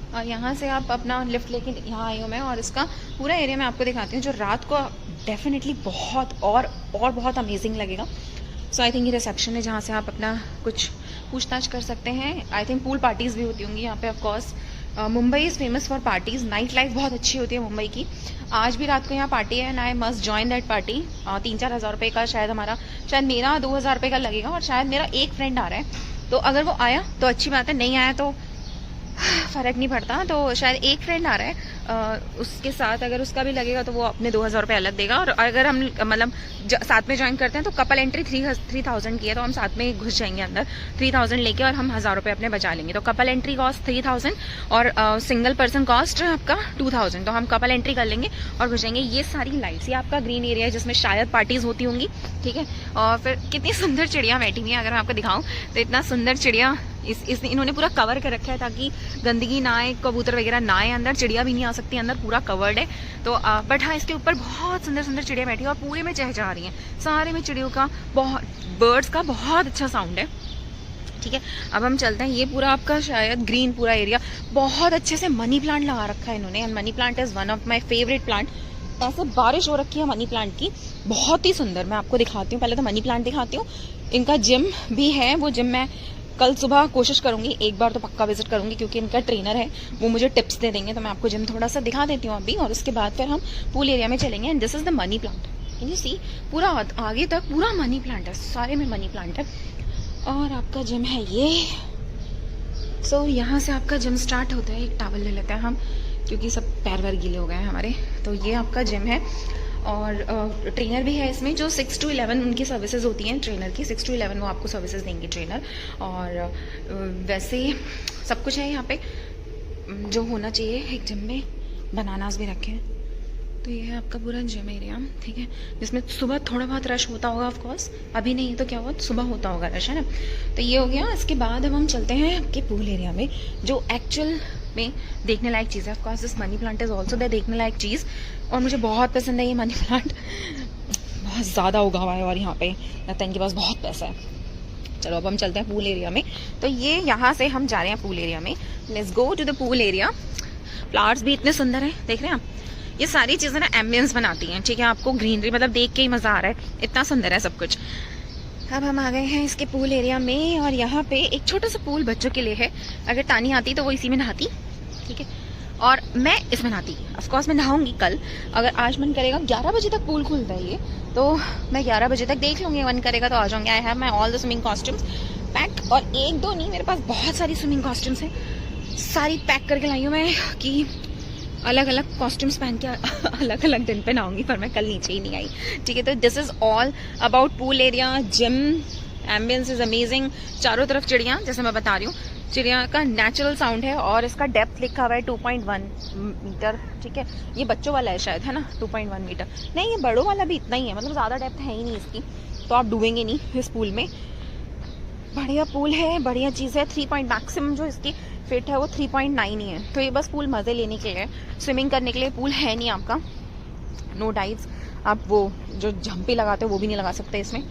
और यहाँ से आप अपना लिफ्ट लेके यहाँ आई हूँ मैं, और इसका पूरा एरिया मैं आपको दिखाती हूँ, जो रात को डेफिनेटली बहुत और बहुत अमेजिंग लगेगा। सो आई थिंक ये रिसेप्शन है, जहाँ से आप अपना कुछ पूछताछ कर सकते हैं। आई थिंक पूल पार्टीज़ भी होती होंगी यहाँ पे of course. Mumbai is famous for parties. Night life बहुत अच्छी होती है मुंबई की। आज भी रात को यहाँ पार्टी है, and I must join that party. 3-4 हज़ार रुपये का शायद मेरा 2,000 रुपये का लगेगा, और शायद मेरा एक फ्रेंड आ रहा है। तो अगर वो आया तो अच्छी बात है, नहीं आया तो फ़र्क नहीं पड़ता। तो शायद एक फ्रेंड आ रहा है, उसके साथ अगर उसका भी लगेगा तो वो अपने 2000 रुपये अलग देगा। और अगर हम मतलब साथ में ज्वाइन करते हैं तो कपल एंट्री 3000 की है, तो हम साथ में घुस जाएंगे अंदर 3000 लेके, और हम 1000 रुपये अपने बचा लेंगे। तो कपल एंट्री कॉस्ट 3000 और सिंगल पर्सन कॉस्ट आपका 2000। तो हम कपल एंट्री कर लेंगे और घुस जाएंगे। ये सारी लाइट्स, ये आपका ग्रीन एरिया है जिसमें शायद पार्टीज होती होंगी, ठीक है। और फिर कितनी सुंदर चिड़िया बैठी हुई है, अगर मैं आपको दिखाऊं तो इतना सुंदर चिड़िया इन्होंने पूरा कवर कर रखा है ताकि गंदगी ना आए, कबूतर वगैरह ना आए अंदर, चिड़िया भी नहीं आ सकती अंदर, पूरा कवर्ड है। तो बट हाँ, इसके ऊपर बहुत सुंदर सुंदर चिड़िया बैठी है और पूरे में चहचहा रही हैं। सारे में चिड़ियों का, बहुत बर्ड्स का बहुत अच्छा साउंड है, ठीक है। अब हम चलते हैं। ये पूरा आपका शायद ग्रीन पूरा एरिया, बहुत अच्छे से मनी प्लांट लगा रखा है इन्होंने, and money plant is one of my favourite plant. ऐसे बारिश हो रखी है मनी प्लांट की, बहुत ही सुंदर। मैं आपको दिखाती हूँ, पहले तो मनी प्लांट दिखाती हूँ। इनका जिम भी है, वो जिम मैं कल सुबह कोशिश करूंगी, एक बार तो पक्का विजिट करूंगी, क्योंकि इनका ट्रेनर है, वो मुझे टिप्स दे देंगे। तो मैं आपको जिम थोड़ा सा दिखा देती हूँ अभी, और उसके बाद फिर हम पूल एरिया में चलेंगे। And this is the money plant, can you see, पूरा आगे तक पूरा मनी प्लांट है, सारे में मनी प्लांट है। और आपका जिम है ये। सो यहाँ से आपका जिम स्टार्ट होता है। एक टॉवल ले लेते हैं हम, क्योंकि सब पैर वैर गीले हो गए हैं हमारे। तो ये आपका जिम है, और ट्रेनर भी है इसमें, जो 6 to 11 उनकी सर्विसेज होती हैं ट्रेनर की। 6 to 11 वो आपको सर्विसेज देंगे ट्रेनर। और वैसे सब कुछ है यहाँ पे जो होना चाहिए एक जिम में। बनानास भी रखे हैं। तो ये है आपका पूरा जिम एरिया, ठीक है, जिसमें सुबह थोड़ा बहुत रश होता होगा ऑफकोर्स, अभी नहीं तो क्या हुआ, सुबह होता होगा रश, है ना। तो ये हो गया। इसके बाद अब हम चलते हैं आपके पूल एरिया में, जो एक्चुअल में देखने लायक चीज़ है। Of course this money plant is also the देखने लायक चीज़, और मुझे बहुत पसंद है ये मनी प्लांट। बहुत ज़्यादा उगा हुआ है, और यहाँ पे लगता है इनके पास बहुत पैसा है। चलो अब हम चलते हैं पूल एरिया में। तो ये यहाँ से हम जा रहे हैं पूल एरिया में। Let's go to the pool area. Flowers भी इतने सुंदर हैं, देख रहे हैं आप। ये सारी चीज़ें ना एम्बियंस बनाती हैं, ठीक है, आपको ग्रीनरी मतलब देख के ही मज़ा आ रहा है, इतना सुंदर है सब कुछ। अब हम आ गए हैं इसके पूल एरिया में, और यहाँ पे एक छोटा सा पूल बच्चों के लिए है। अगर तानी आती तो वो इसी में नहाती, ठीक है, और मैं इसमें नहाती। ऑफकोर्स मैं नहाऊंगी कल, अगर आज मन करेगा। 11 बजे तक पूल खुलता है ये, तो मैं 11 बजे तक देख लूँगी, मन करेगा तो आ जाऊँगी। I have my all the swimming costumes packed, और एक दो नहीं, मेरे पास बहुत सारी स्विमिंग कॉस्ट्यूम्स हैं, सारी पैक करके लाई हूँ मैं, कि अलग अलग कॉस्ट्यूम्स पहन के अलग अलग दिन पे नहाऊंगी। पर मैं कल नीचे ही नहीं आई, ठीक है। तो this is all about pool area, gym, ambience is amazing. चारों तरफ चिड़िया, जैसे मैं बता रही हूँ, चिड़िया का नेचुरल साउंड है, और इसका डेप्थ लिखा हुआ है 2.1 मीटर, ठीक है। ये बच्चों वाला है शायद, है ना, 2.1 मीटर। नहीं, ये बड़ों वाला भी इतना ही है, मतलब ज़्यादा डेप्थ है ही नहीं इसकी, तो आप डूबेंगे नहीं इस पूल में। बढ़िया पूल है, बढ़िया चीज़ है। 3 पॉइंट मैक्सिमम जो इसकी फिट है वो 3.9 ही है। तो ये बस पूल मज़े लेने के लिए, स्विमिंग करने के लिए पूल है नहीं आपका। नो डाइव्स, आप वो जो जंपी लगाते हो वो भी नहीं लगा सकते इसमें।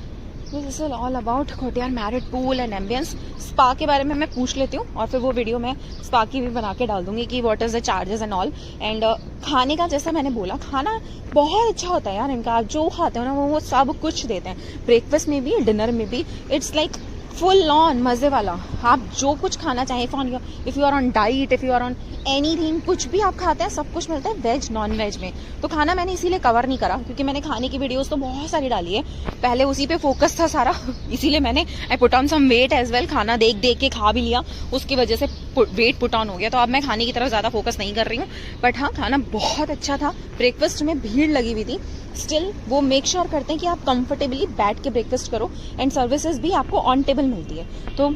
This is all about कोटियार married pool and ambience. Spa के बारे में मैं पूछ लेती हूँ, और फिर वो वीडियो मैं स्पा की भी बना के डाल दूंगी कि what is the charges and all. And खाने का, जैसा मैंने बोला, खाना बहुत अच्छा होता है यार इनका। आप जो खाते हो ना वो सब कुछ देते हैं, ब्रेकफास्ट में भी, डिनर में भी। इट्स लाइक फुल ऑन मज़े वाला। आप जो कुछ खाना चाहें, if you are on diet, if you are on anything, कुछ भी आप खाते हैं, सब कुछ मिलता है वेज नॉन वेज में। तो खाना मैंने इसीलिए कवर नहीं करा, क्योंकि मैंने खाने की वीडियोस तो बहुत सारी डाली है, पहले उसी पे फोकस था सारा, इसीलिए मैंने I put on some weight as well. खाना देख देख के खा भी लिया, उसकी वजह से वेट पुट ऑन हो गया। तो अब मैं खाने की तरफ ज़्यादा फोकस नहीं कर रही हूँ। बट हाँ, खाना बहुत अच्छा था। ब्रेकफास्ट में भीड़ लगी हुई थी, स्टिल वो मेक श्योर करते हैं कि आप कंफर्टेबली बैठ के ब्रेकफास्ट करो, एंड सर्विसेज भी आपको ऑन टेबल मिलती है। तो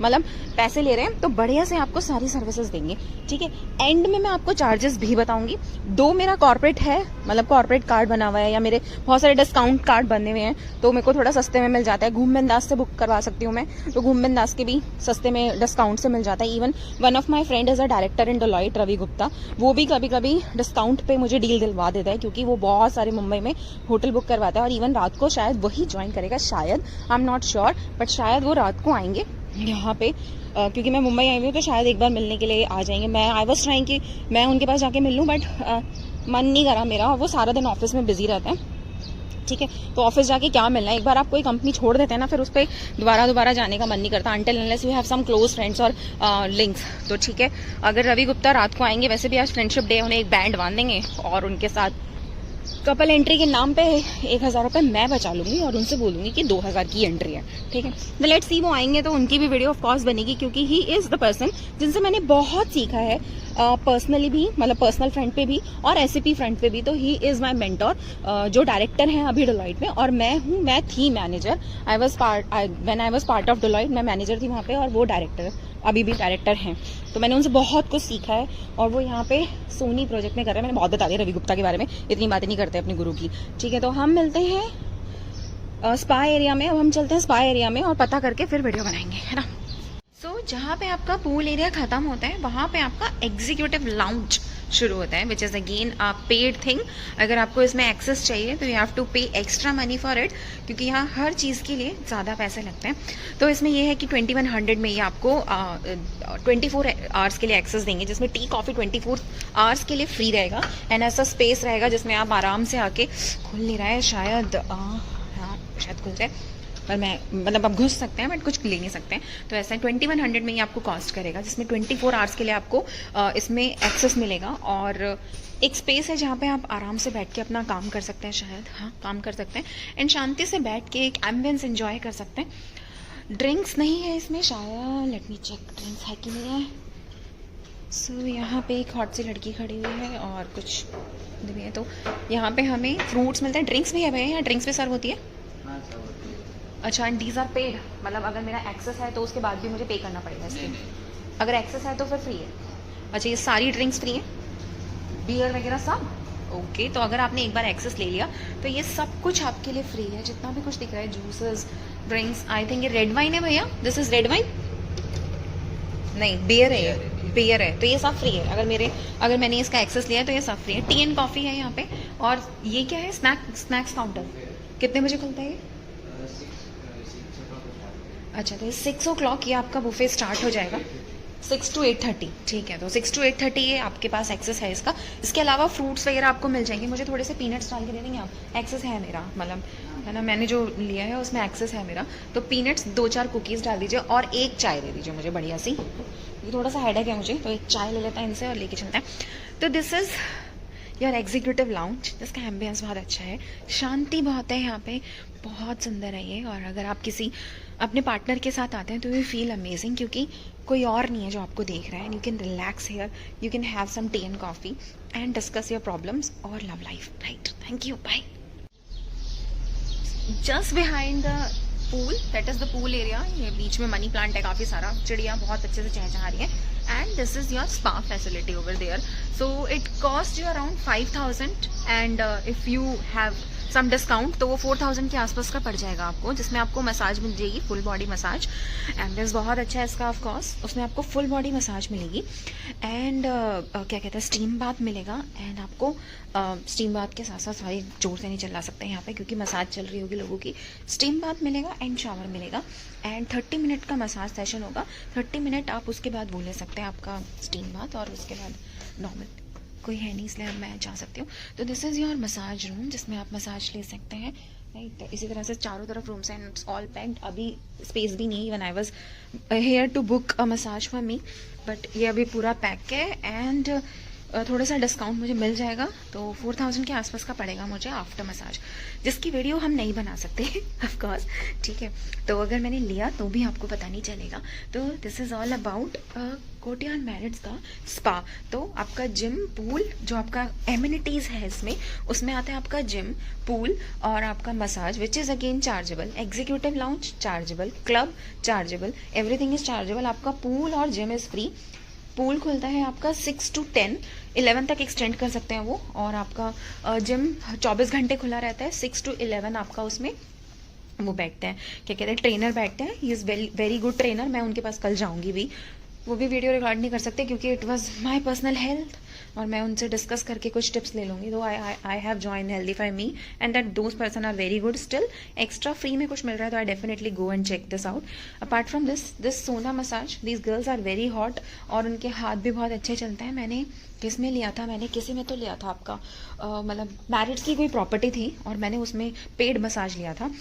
मतलब पैसे ले रहे हैं तो बढ़िया से आपको सारी सर्विसेज देंगे, ठीक है। एंड में मैं आपको चार्जेस भी बताऊंगी। 2 मेरा कॉर्पोरेट है, मतलब कॉर्पोरेट कार्ड बना हुआ है, या मेरे बहुत सारे डिस्काउंट कार्ड बने हुए हैं, तो मेरे को थोड़ा सस्ते में मिल जाता है। घूम बिंदास से बुक करवा सकती हूँ मैं, तो घूम बिंदास के भी सस्ते में डिस्काउंट से मिल जाता है। Even one of my friend is a director in Deloitte, Ravi Gupta, वो भी कभी कभी डिस्काउंट पे मुझे डील दिलवा देता है, क्योंकि वो बहुत सारे मुंबई में होटल बुक करवाता है। और इवन रात को शायद वही ज्वाइन करेगा, शायद, I am not sure, but शायद वो रात को आएंगे यहाँ पे, क्योंकि मैं मुंबई आई हुई हूँ, तो शायद एक बार मिलने के लिए आ जाएंगे। मैं आई वॉज ट्राइंग कि मैं उनके पास जाके मिल लूँ, बट मन नहीं करा मेरा, वो सारा दिन ऑफिस में बिजी रहते हैं, ठीक है। तो ऑफिस जाके क्या मिलना है, एक बार आप कोई कंपनी छोड़ देते हैं ना, फिर उस पर दोबारा जाने का मन नहीं करता, until unless you have some close friends और लिंक्स। तो ठीक है, अगर रवि गुप्ता रात को आएंगे, वैसे भी आज फ्रेंडशिप डे, उन्हें एक बैंड बांध देंगे और उनके साथ कपल एंट्री के नाम पे 1000 रुपये मैं बचा लूंगी और उनसे बोलूंगी कि 2000 की एंट्री है, ठीक है। तो लेट्स सी, वो आएंगे तो उनकी भी वीडियो ऑफ कोर्स बनेगी, क्योंकि ही इज़ द पर्सन जिनसे मैंने बहुत सीखा है, पर्सनली भी, मतलब पर्सनल फ्रंट पे भी और एससीपी फ्रंट पे भी। तो ही इज़ माई मेंटोर, जो डायरेक्टर हैं अभी डेलॉइट में, और मैं थी manager. When I was part of Deloitte, मैं मैनेजर थी वहाँ पे, और वो डायरेक्टर, अभी भी डायरेक्टर हैं। तो मैंने उनसे बहुत कुछ सीखा है, और वो यहाँ पे सोनी प्रोजेक्ट में कर रहे हैं। मैंने बहुत बता दिया रवि गुप्ता के बारे में, इतनी बातें नहीं करते अपने गुरु की, ठीक है। तो हम मिलते हैं स्पा एरिया में। अब हम चलते हैं स्पा एरिया में और पता करके फिर वीडियो बनाएंगे, है ना। सो जहाँ पे आपका पूल एरिया खत्म होता है, वहाँ पे आपका एग्जीक्यूटिव लाउंज शुरू होता है, which is again a paid thing. अगर आपको इसमें एक्सेस चाहिए तो यू हैव टू पे एक्स्ट्रा मनी फॉर इट, क्योंकि यहाँ हर चीज़ के लिए ज़्यादा पैसे लगते हैं। तो इसमें ये है कि 2100 में ये आपको 24 आवर्स के लिए एक्सेस देंगे, जिसमें टी कॉफ़ी 24 आवर्स के लिए फ्री रहेगा, एंड ऐसा स्पेस रहेगा जिसमें आप आराम से आके, खुल नहीं रहा है शायद, हाँ शायद खुल जाए, पर मैं मतलब आप घुस सकते हैं बट कुछ ले नहीं सकते हैं। तो ऐसा 2100 में ही आपको कॉस्ट करेगा, जिसमें 24 आवर्स के लिए आपको इसमें एक्सेस मिलेगा, और एक स्पेस है जहाँ पे आप आराम से बैठ के अपना काम कर सकते हैं, शायद, हाँ काम कर सकते हैं, एंड शांति से बैठ के एक एम्बियंस एंजॉय कर सकते हैं। ड्रिंक्स नहीं है इसमें शायद, लेट मी चेक ड्रिंक्स है कि नहीं है। सो यहाँ पे एक हॉट सी लड़की खड़ी हुई है और कुछ भी है। तो यहाँ पे हमें फ्रूट्स मिलते हैं। ड्रिंक्स भी है भैया, यहाँ ड्रिंक्स भी सर्व होती है? अच्छा, एंड दीज आर पेड, मतलब अगर मेरा एक्सेस है तो उसके बाद भी मुझे पे करना पड़ेगा इसके? अगर एक्सेस है तो फिर फ्री है? अच्छा, ये सारी ड्रिंक्स फ्री हैं, बियर वगैरह सब? ओके, तो अगर आपने एक बार एक्सेस ले लिया तो ये सब कुछ आपके लिए फ्री है, जितना भी कुछ दिख रहा है, जूसेस, ड्रिंक्स। आई थिंक ये रेड वाइन है भैया, दिस इज रेड वाइन, नहीं बियर है, ये बियर है। तो ये सब फ्री है, अगर मैंने इसका एक्सेस लिया है तो ये सब फ्री है। टी एंड कॉफ़ी है यहाँ पे। और ये क्या है, स्नैक्स काउंटर। कितने बजे खुलता है ये? अच्छा, तो 6 o'clock ये आपका बुफे स्टार्ट हो जाएगा, 6 to 8:30, ठीक है। तो 6 to 8:30 ये आपके पास एक्सेस है इसका। इसके अलावा फ्रूट्स वगैरह आपको मिल जाएंगे। मुझे थोड़े से पीनट्स डाल के दे देंगे आप? एक्सेस है मेरा, मतलब है ना, मैंने जो लिया है उसमें एक्सेस है मेरा। तो पीनट्स 2-4 कुकीज़ डाल दीजिए और एक चाय दे दीजिए मुझे बढ़िया सी। ये थोड़ा सा हेडेक है मुझे, तो एक चाय ले लेता है इनसे और लेके चलते हैं। तो this is your executive lounge, जिसका एम्बियंस बहुत अच्छा है, शांति बहुत है यहाँ पे, बहुत सुंदर है ये। और अगर आप किसी अपने पार्टनर के साथ आते हैं तो यू फील अमेजिंग, क्योंकि कोई और नहीं है जो आपको देख रहा है। You can relax here, you can have some tea and coffee and discuss your problems और love life, right. Thank you, bye. Just behind the pool, that is the pool area, ये बीच में मनी प्लांट है काफ़ी सारा, चिड़िया बहुत अच्छे से चहचहा रही है, and this is your spa facility over there. So it costs you around 5,000 and if you have some discount तो वो 4,000 के आसपास का पड़ जाएगा आपको, जिसमें आपको मसाज मिल जाएगी, फुल बॉडी मसाज। एम्बियंस बहुत अच्छा है इसका ऑफ कोर्स, उसमें आपको फुल बॉडी मसाज मिलेगी, एंड क्या कहते हैं, स्टीम बाथ मिलेगा। एंड आपको स्टीम बाथ के साथ साथ, सारी जोर से नहीं चिल्ला सकते यहाँ पे क्योंकि मसाज चल रही होगी लोगों की। स्टीम बाथ मिलेगा एंड शावर मिलेगा, एंड 30 मिनट का मसाज सेशन होगा। 30 मिनट आप उसके बाद वो ले सकते हैं आपका स्टीम बाथ, और उसके बाद नॉर्मल, कोई है नहीं इसलिए मैं जा सकती हूँ। तो this is your massage room, जिसमें आप मसाज ले सकते हैं, राइट। इसी तरह से चारों तरफ रूम्स हैं, इट्स ऑल पैक्ड। अभी स्पेस भी नहीं, when I was here to book a massage for me, but ये अभी पूरा पैक है। एंड थोड़ा सा डिस्काउंट मुझे मिल जाएगा, तो 4,000 के आसपास का पड़ेगा मुझे आफ्टर मसाज, जिसकी वीडियो हम नहीं बना सकते ऑफ कोर्स, ठीक है। तो अगर मैंने लिया तो भी आपको पता नहीं चलेगा। तो this is all about courtyard merits का स्पा। तो आपका जिम, पूल, जो आपका एमिनिटीज़ है इसमें, उसमें आता है आपका जिम, पूल और आपका massage, which is again chargeable. Executive lounge chargeable, club chargeable, everything is chargeable. आपका पूल और जिम इज़ फ्री। पूल खुलता है आपका 6 to 10, 11 तक एक्सटेंड कर सकते हैं वो, और आपका जिम 24 घंटे खुला रहता है। 6 to 11 आपका उसमें वो बैठते हैं, क्या कहते हैं, ट्रेनर बैठते हैं। He is very good trainer, मैं उनके पास कल जाऊंगी भी। वो भी वीडियो रिकॉर्ड नहीं कर सकते क्योंकि it was my personal health, और मैं उनसे डिस्कस करके कुछ टिप्स ले लूँगी। तो I have join HealthifyMe and that those person are very good. Still extra free में कुछ मिल रहा है तो I definitely go and check this out. Apart from this sauna massage, these girls are very hot, और उनके हाथ भी बहुत अच्छे चलते हैं। मैंने किस में लिया था, मैंने किसी में तो लिया था आपका मतलब मैरिट्स की कोई प्रॉपर्टी थी, और मैंने उसमें पेड मसाज लिया था।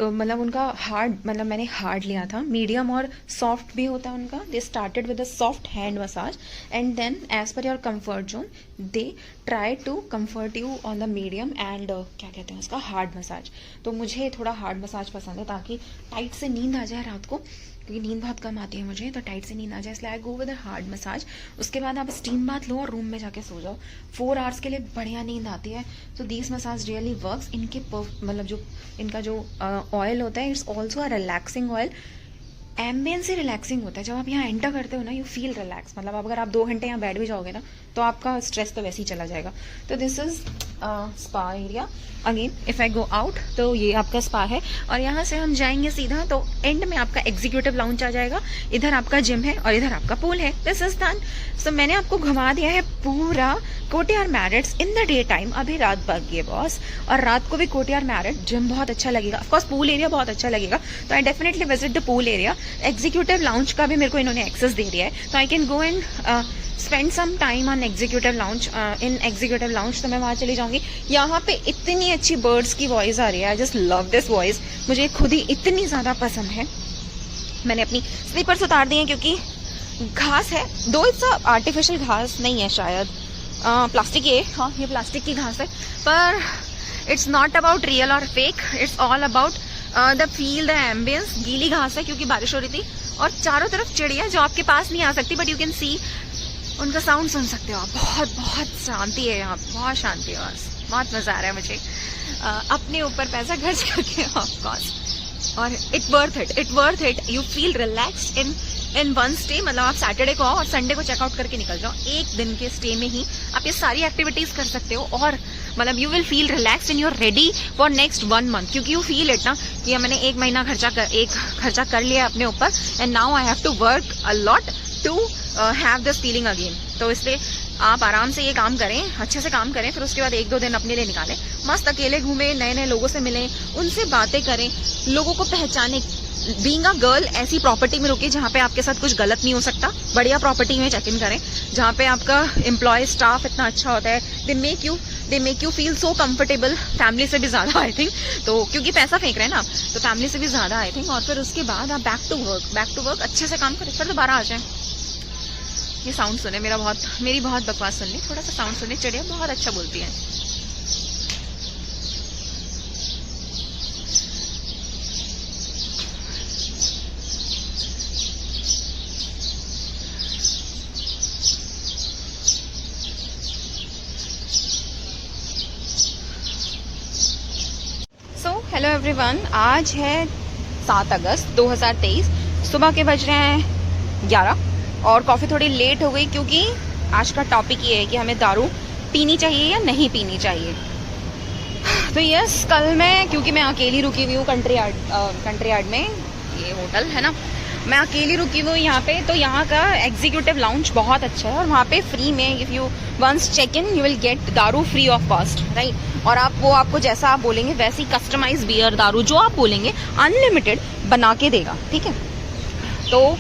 मतलब उनका हार्ड, मतलब मैंने हार्ड लिया था, मीडियम और सॉफ्ट भी होता है उनका। They started with a soft hand massage and then as per your comfort zone they try to comfort you on the medium and क्या कहते हैं उसका, हार्ड मसाज। तो मुझे थोड़ा हार्ड मसाज पसंद है ताकि टाइट से नींद आ जाए रात को, क्योंकि नींद बहुत कम आती है मुझे, तो टाइट से नींद आ जाए, इसलिए I go with a hard massage. उसके बाद आप स्टीम बाथ लो और रूम में जाके सो जाओ, 4 आवर्स के लिए बढ़िया नींद आती है। तो दिस मसाज रियली वर्क्स। इनके मतलब जो इनका जो ऑयल होता है, it's also a relaxing oil, ambience he relaxing होता है। जब आप यहाँ एंटर करते हो ना, यू फील रिलैक्स, मतलब अगर आप 2 घंटे यहाँ बैठ भी जाओगे ना तो आपका स्ट्रेस तो वैसे ही चला जाएगा। तो this is spa area. Again if I go out तो ये आपका स्पा है, और यहाँ से हम जाएंगे सीधा तो एंड में आपका एग्जीक्यूटिव लाउंज आ जाएगा। इधर आपका जिम है और इधर आपका पूल है। This is done. सो मैंने आपको घुमा दिया है पूरा कोटियार merits in the day time. अभी रात भर की है बॉस, और रात को भी कोटियार मैरिट जिम बहुत अच्छा लगेगा, ऑफकोर्स पूल एरिया बहुत अच्छा लगेगा। तो I definitely visit the pool area. Executive lounge का भी मेरे को इन्होंने एक्सेस दे दिया है, तो I can go and spend some time on executive lounge, in executive lounge. तो मैं वहाँ चली जाऊंगी। यहाँ पे इतनी अच्छी बर्ड्स की वॉइस आ रही है, I just love this voice, मुझे खुद ही इतनी ज़्यादा पसंद है। मैंने अपनी स्लीपर्स उतार दी हैं क्योंकि घास है, दो इट्स आर्टिफिशियल घास नहीं है शायद, प्लास्टिक है, हाँ ये प्लास्टिक की घास है, पर इट्स नॉट अबाउट रियल और fake, it's all about the feel, the ambience. गीली घास है क्योंकि बारिश हो रही थी, और चारों तरफ चिड़िया जो आपके पास नहीं आ सकती, बट यू कैन सी, उनका साउंड सुन सकते हो आप। बहुत बहुत शांति है यहाँ, बहुत शांति है, बस बहुत मजा आ रहा है मुझे अपने ऊपर पैसा खर्च करके, ऑफकोर्स। और it worth it, you feel relaxed in one stay. मतलब आप सैटरडे को आओ और संडे को चेकआउट करके निकल जाओ, एक दिन के स्टे में ही आप ये सारी एक्टिविटीज कर सकते हो, और मतलब you will feel relaxed and you are ready for next 1 month, क्योंकि यू फील इट ना कि मैंने 1 महीना खर्चा कर लिया अपने ऊपर, and now I have to work a lot to have this feeling again. तो इसलिए आप आराम से ये काम करें, अच्छे से काम करें, फिर उसके बाद 1-2 दिन अपने लिए निकालें, मस्त अकेले घूमें, नए नए लोगों से मिलें, उनसे बातें करें, लोगों को पहचाने। बीइंग अ गर्ल ऐसी प्रॉपर्टी में रुके जहाँ पे आपके साथ कुछ गलत नहीं हो सकता, बढ़िया प्रॉपर्टी में चेक इन करें जहाँ पे आपका एम्प्लॉय स्टाफ इतना अच्छा होता है, they make you feel so comfortable, family से भी ज्यादा आई थिंक। तो क्योंकि पैसा फेंक रहे हैं ना, तो फैमिली से भी ज्यादा आई थिंक। और फिर उसके बाद आप बैक टू वर्क अच्छे से काम करें, फिर दोबारा आ जाए। ये साउंड सुने, मेरी बहुत बकवास सुन ली, थोड़ा सा साउंड सुने, चिड़िया बहुत अच्छा बोलती है। हेलो एवरीवन, आज है 7 अगस्त 2023, सुबह के बज रहे हैं 11, और कॉफ़ी थोड़ी लेट हो गई क्योंकि आज का टॉपिक ये है कि हमें दारू पीनी चाहिए या नहीं पीनी चाहिए। तो यस, कल मैं, क्योंकि मैं अकेली रुकी हुई हूँ कंट्री यार्ड में, ये होटल है ना, मैं अकेली रुकी हुई हूँ यहाँ पे। तो यहाँ का एग्जीक्यूटिव लाउंज बहुत अच्छा है, और वहाँ पे फ्री में, if you once check in you will get दारू फ्री ऑफ कॉस्ट, राइट। और आपको जैसा आप बोलेंगे वैसी कस्टमाइज बियर, दारू जो आप बोलेंगे अनलिमिटेड बना के देगा, ठीक है। तो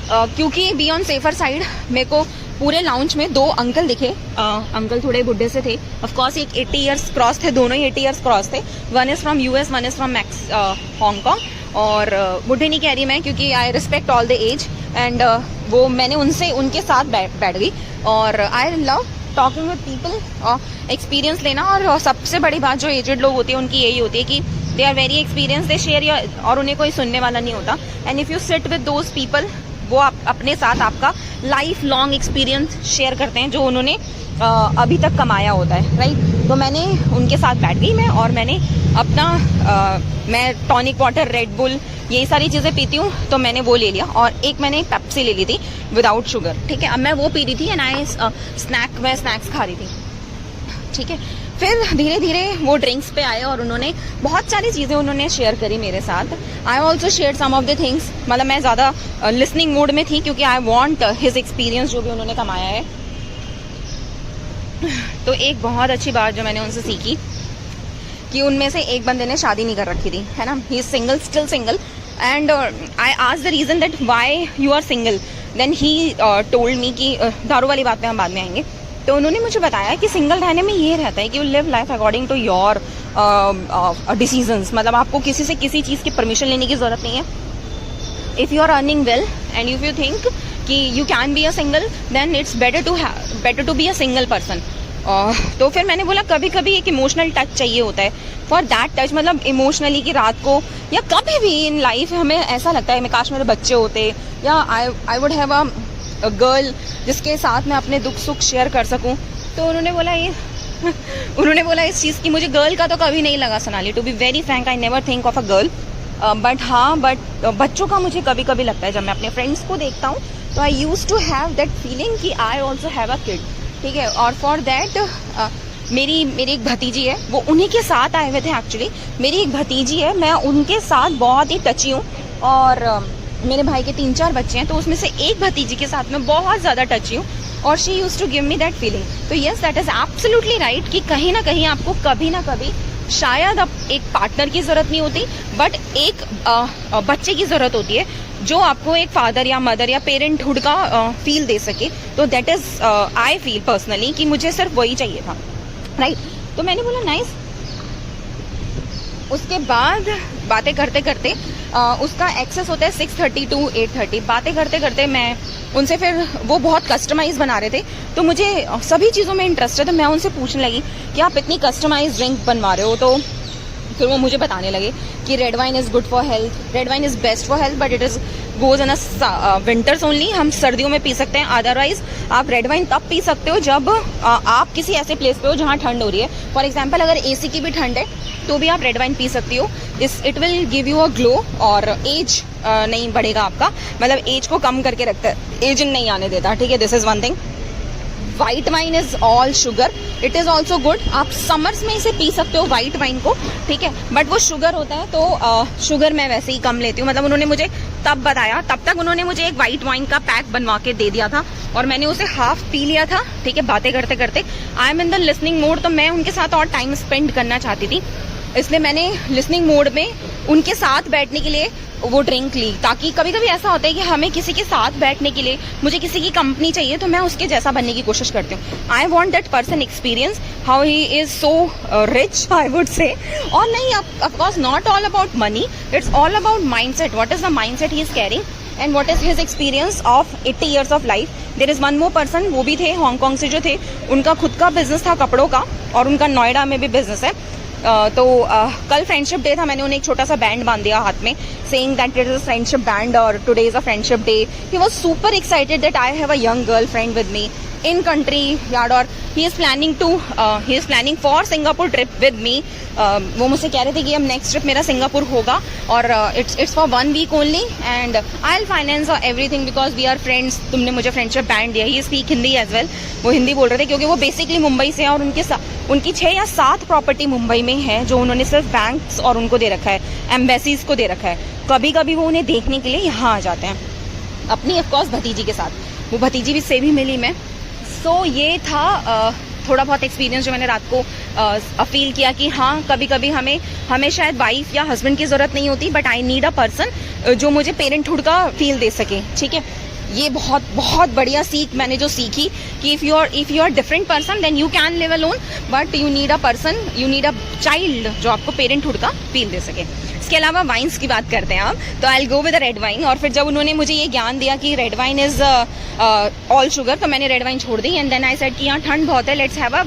क्योंकि बी ऑन सेफर साइड, मेरे को पूरे लाउंज में 2 अंकल दिखे। अंकल थोड़े बुढ़े से थे, ऑफकोर्स एक 80 ईयर्स क्रॉस थे, दोनों ही 80 ईयर्स क्रॉस थे। One is from US, one is from Hong Kong. और बुढ़े नहीं कह रही मैं, क्योंकि I respect all the age, and वो मैंने उनके साथ बैठ गई। और I love talking with people, experience लेना। और सबसे बड़ी बात जो एजेड लोग होती है उनकी यही होती है कि they are very experience, they share, और उन्हें कोई सुनने वाला नहीं होता। And if you sit with those people, वो अपने साथ आपका लाइफ लॉन्ग एक्सपीरियंस शेयर करते हैं जो उन्होंने अभी तक कमाया होता है, राइट। तो मैंने उनके साथ बैठ गई मैं, और मैंने अपना मैं टॉनिक वाटर, रेड बुल, यही सारी चीज़ें पीती हूँ, तो मैंने वो ले लिया। और एक मैंने पेप्सी ले ली थी विदाउट शुगर, ठीक है। अब मैं वो पी रही थी, एंड मैं स्नैक्स खा रही थी, ठीक है। फिर धीरे धीरे वो ड्रिंक्स पे आए, और उन्होंने बहुत सारी चीज़ें उन्होंने शेयर करी मेरे साथ। I also share some of the things, मतलब मैं ज़्यादा लिसनिंग मूड में थी क्योंकि आई वॉन्ट हिज एक्सपीरियंस जो भी उन्होंने कमाया है। तो एक बहुत अच्छी बात जो मैंने उनसे सीखी कि उनमें से एक बंदे ने शादी नहीं कर रखी थी, है ना, he is single, still single. And I asked the reason that why you are single, then he told me कि दारू वाली बात में हम बाद में आएंगे। तो उन्होंने मुझे बताया कि सिंगल रहने में ये रहता है कि you live life according to your decisions, मतलब आपको किसी से किसी चीज़ की परमिशन लेने की ज़रूरत नहीं है। If you are earning well and if you think कि you can be a single, then it's better to be a single person. तो फिर मैंने बोला कभी कभी एक इमोशनल टच चाहिए होता है। फॉर दैट टच, मतलब इमोशनली कि रात को या कभी भी इन लाइफ हमें ऐसा लगता है काश मेरे बच्चे होते, या I would have a girl जिसके साथ मैं अपने दुख सुख शेयर कर सकूं। तो उन्होंने बोला इस चीज़ की, मुझे गर्ल का तो कभी नहीं लगा Sonali, to be very frank I never think of a girl, but बच्चों का मुझे कभी कभी लगता है। जब मैं अपने फ्रेंड्स को देखता हूँ तो I use to have that feeling कि I also have a kid, ठीक है। और फॉर दैट मेरी एक भतीजी है, वो उन्हीं के साथ आए हुए थे एक्चुअली। मेरी एक भतीजी है, मैं उनके साथ बहुत ही टची हूँ, और मेरे भाई के 3-4 बच्चे हैं, तो उसमें से एक भतीजी के साथ मैं बहुत ज़्यादा टची हूँ, और she use to give me that feeling. तो yes, that is absolutely right कि कहीं ना कहीं आपको कभी ना कभी शायद अब एक पार्टनर की ज़रूरत नहीं होती, बट एक बच्चे की ज़रूरत होती है जो आपको एक फादर या मदर या पेरेंटहुड का फील दे सके। तो that is I feel personally कि मुझे सिर्फ वही चाहिए था, राइट। तो मैंने बोला नाइस। उसके बाद बातें करते करते उसका एक्सेस होता है 6:30 to 8:30। बातें करते करते मैं उनसे, फिर वो बहुत कस्टमाइज बना रहे थे, तो मुझे सभी चीज़ों में इंटरेस्ट है। तो मैं उनसे पूछने लगी कि आप इतनी कस्टमाइज ड्रिंक बनवा रहे हो, तो फिर वो मुझे बताने लगे कि red wine is good for health, red wine is best for health, but it is goes in winters only. हम सर्दियों में पी सकते हैं, अदरवाइज आप रेड वाइन तब पी सकते हो जब आप किसी ऐसे प्लेस पे हो जहाँ ठंड हो रही है। फॉर एग्जाम्पल, अगर AC की भी ठंड है तो भी आप रेड वाइन पी सकती हो। It will give you a glow, और एज नहीं बढ़ेगा आपका, मतलब एज को कम करके रखता है, एजिंग नहीं आने देता, ठीक है। This is one thing. White wine is all sugar, it is also good. आप समर्स में इसे पी सकते हो वाइट वाइन को, ठीक है, बट वो शुगर होता है, तो शुगर मैं वैसे ही कम लेती हूँ। मतलब उन्होंने मुझे तब बताया, तब तक उन्होंने मुझे एक वाइट वाइन का पैक बनवा के दे दिया था, और मैंने उसे हाफ पी लिया था, ठीक है। बातें करते करते I am in the listening mode, तो मैं उनके साथ और टाइम स्पेंड करना चाहती थी, इसलिए मैंने लिसनिंग मोड में उनके साथ बैठने के लिए वो ड्रिंक ली। ताकि कभी कभी ऐसा होता है कि हमें किसी के साथ बैठने के लिए, मुझे किसी की कंपनी चाहिए, तो मैं उसके जैसा बनने की कोशिश करती हूँ। I want that person experience how he is so rich, I would say. और नहीं, of course not all about money, it's all about mind set, what is the mind set he is carrying and what is his experience of 80 years of life. There is one more person, वो भी थे Hong Kong से जो थे, उनका खुद का business था कपड़ों का, और उनका नोएडा में भी बिजनेस है। कल फ्रेंडशिप डे था, मैंने उन्हें एक छोटा सा बैंड बांध दिया हाथ में, saying that it is a friendship band और today is a friendship day. He was super excited that I have a young girl friend with me in country yard, और he is planning for Singapore trip with me. वो मुझसे कह रहे थे कि अब next trip मेरा Singapore होगा, और it's for 1 week only, and I will finance everything because we are friends. तुमने मुझे फ्रेंडशिप बैंड दिया। He speak Hindi as well, वो हिंदी बोल रहे थे क्योंकि वो बेसिकली मुंबई से हैं, और उनकी 6 या 7 प्रॉपर्टी मुंबई में है, जो उन्होंने सिर्फ बैंक्स और उनको दे रखा है, एम्बेसीज को दे रखा है। कभी कभी वो उन्हें देखने के लिए यहाँ आ जाते हैं अपनी ऑफकोर्स भतीजी के साथ। वो भतीजी भी से भी मिली मैं। सो ये था थोड़ा बहुत एक्सपीरियंस जो मैंने रात को फील किया कि हाँ, कभी कभी हमें शायद वाइफ या हस्बैंड की ज़रूरत नहीं होती, but I need a person जो मुझे पेरेंटहुड का फील दे सके, ठीक है। ये बहुत बहुत बढ़िया सीख मैंने जो सीखी कि if you are different person then you can live alone, but you need a child जो आपको पेरेंटहुड का फील दे सके। इसके अलावा वाइन्स की बात करते हैं आप, तो आई will go with red wine. और फिर जब उन्होंने मुझे ये ज्ञान दिया कि red wine is all sugar, तो मैंने रेड वाइन छोड़ दी, एंड देन आई सेड कि यहाँ ठंड बहुत है, let's have a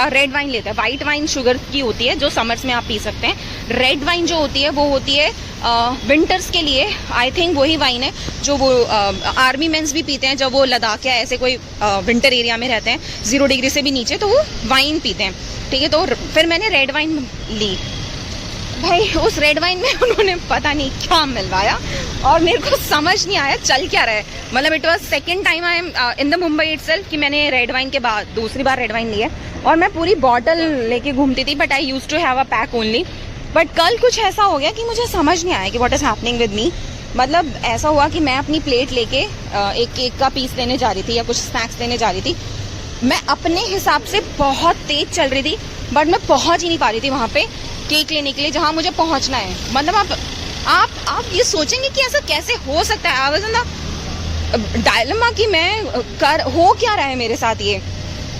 red wine लेते हैं। वाइट वाइन शुगर की होती है जो समर्स में आप पी सकते हैं। रेड वाइन जो होती है वो होती है विंटर्स के लिए। आई थिंक वही वाइन है जो वो आर्मी मेंस भी पीते हैं जब वो लद्दाख या ऐसे कोई विंटर एरिया में रहते हैं, 0 डिग्री से भी नीचे, तो वो वाइन पीते हैं, ठीक है। तो फिर मैंने रेड वाइन ली। भाई उस रेड वाइन में उन्होंने पता नहीं क्या मिलवाया, और मेरे को समझ नहीं आया चल क्या रहा है। मतलब it was second time I am in the Mumbai itself कि मैंने रेड वाइन के बाद दूसरी बार रेड वाइन ली है, और मैं पूरी बॉटल लेके घूमती थी, but I use to have a pack only. But कल कुछ ऐसा हो गया कि मुझे समझ नहीं आया कि what is happening with me. मतलब ऐसा हुआ कि मैं अपनी प्लेट लेके एक केक का पीस लेने जा रही थी या कुछ स्नैक्स लेने जा रही थी। मैं अपने हिसाब से बहुत तेज चल रही थी, बट मैं पहुंच ही नहीं पा रही थी वहां पे केक लेने के लिए जहां मुझे पहुंचना है। मतलब आप ये सोचेंगे कि ऐसा कैसे हो सकता है। डायलेमा कि मैं हो क्या रहा है मेरे साथ ये,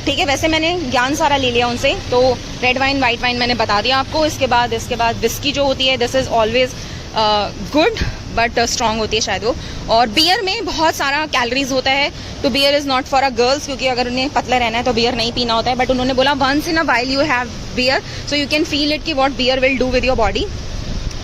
ठीक है। वैसे मैंने ज्ञान सारा ले लिया उनसे, तो रेड वाइन वाइट वाइन मैंने बता दिया आपको। इसके बाद विस्की जो होती है, this is always good but strong होती है शायद वो। और बियर में बहुत सारा कैलोरीज होता है, तो beer is not for a girls, क्योंकि अगर उन्हें पतला रहना है तो बियर नहीं पीना होता है। बट उन्होंने बोला once in a while you have beer so you can feel it कि what beer will do with your body.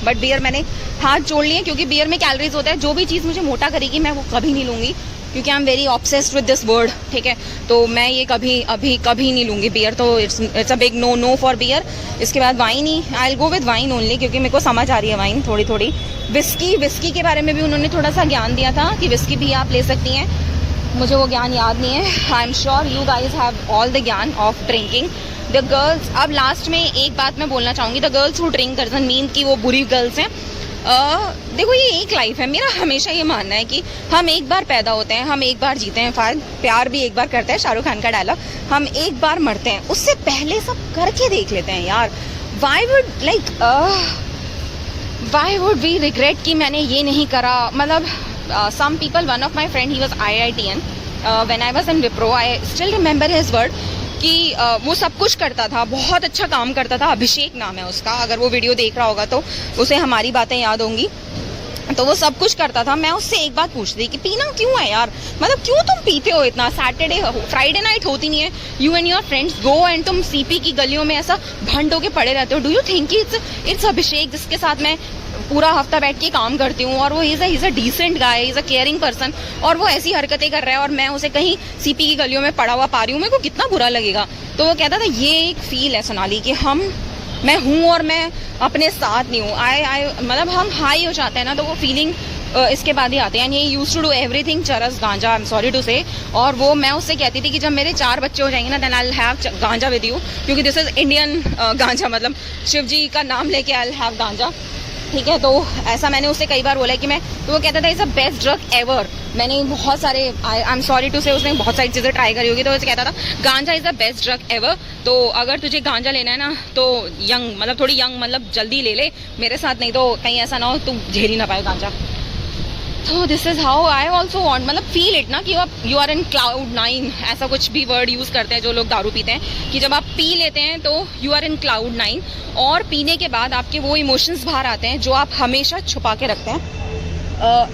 But beer मैंने हाथ जोड़ लिए, क्योंकि बियर में कैलोरीज होता है। जो भी चीज़ मुझे मोटा करेगी मैं वो कभी नहीं लूँगी, क्योंकि I am very obsessed with this word, ठीक है। तो मैं ये कभी नहीं लूँगी बियर, तो it's a big no for beer. इसके बाद वाइन ही, I will go with wine only, क्योंकि मेरे को समझ आ रही है वाइन थोड़ी थोड़ी। विस्की के बारे में भी उन्होंने थोड़ा सा ज्ञान दिया था कि विस्की भी आप ले सकती हैं, मुझे वो ज्ञान याद नहीं है। I am sure you guys have all the ज्ञान ऑफ ड्रिंकिंग। द गर्ल्स, अब लास्ट में एक बात मैं बोलना चाहूँगी, the girls who drink doesn't mean कि वो बुरी गर्ल्स हैं। देखो ये एक लाइफ है, मेरा हमेशा ये मानना है कि हम एक बार पैदा होते हैं, हम एक बार जीते हैं, प्यार भी एक बार करते हैं, शाहरुख खान का डायलॉग, हम एक बार मरते हैं, उससे पहले सब करके देख लेते हैं यार। वाई वुड वी रिग्रेट कि मैंने ये नहीं करा। मतलब some people, one of my friend he was IITN when I was in Wipro, I still remember his word कि वो सब कुछ करता था, बहुत अच्छा काम करता था। अभिषेक नाम है उसका, अगर वो वीडियो देख रहा होगा तो उसे हमारी बातें याद होंगी। तो वो सब कुछ करता था। मैं उससे एक बात पूछती कि पीना क्यों है यार, मतलब क्यों तुम पीते हो इतना? सैटरडे फ्राइडे नाइट होती नहीं है, you and your friends go and तुम CP की गलियों में ऐसा भंड होके पड़े रहते हो। डू यू थिंक इट्स अभिषेक जिसके साथ मैं पूरा हफ्ता बैठ के काम करती हूँ, और वो is a decent guy, is a caring person, और वो ऐसी हरकतें कर रहा है और मैं उसे कहीं CP की गलियों में पड़ा हुआ पा रही हूँ, मेरे को कितना बुरा लगेगा। तो वो कहता था ये एक फील है सोनाली कि मैं हूँ और मैं अपने साथ नहीं हूँ। मतलब हम हाई हो जाते हैं ना, तो वो फीलिंग इसके बाद ही आते हैं। एंड ये यूज टू डू एवरीथिंग, चरस, गांजा, आई एम सॉरी टू से। और वो मैं उससे कहती थी कि जब मेरे 4 बच्चे हो जाएंगे ना, देन आई विल हैव गांजा विद यू, क्योंकि दिस इज इंडियन गांजा, मतलब शिव जी का नाम लेके आई विल हैव गांजा, ठीक है। तो ऐसा मैंने उससे कई बार बोला कि तो वो कहता था is a best drug ever. मैंने बहुत सारे, आई एम सॉरी टू से, उसने बहुत सारी चीज़ें ट्राई करी होगी, तो उसे कहता था गांजा is the best drug ever. तो अगर तुझे गांजा लेना है ना तो यंग, मतलब थोड़ी यंग, मतलब जल्दी ले ले मेरे साथ, नहीं तो कहीं ऐसा ना हो तू झेल ही ना पाए गांजा। तो this is how I also want, मतलब फील इट ना कि यू आर इन क्लाउड 9, ऐसा कुछ भी वर्ड यूज करते हैं जो लोग दारू पीते हैं, कि जब आप पी लेते हैं तो यू आर इन क्लाउड 9, और पीने के बाद आपके वो इमोशंस बाहर आते हैं जो आप हमेशा छुपा के रखते हैं।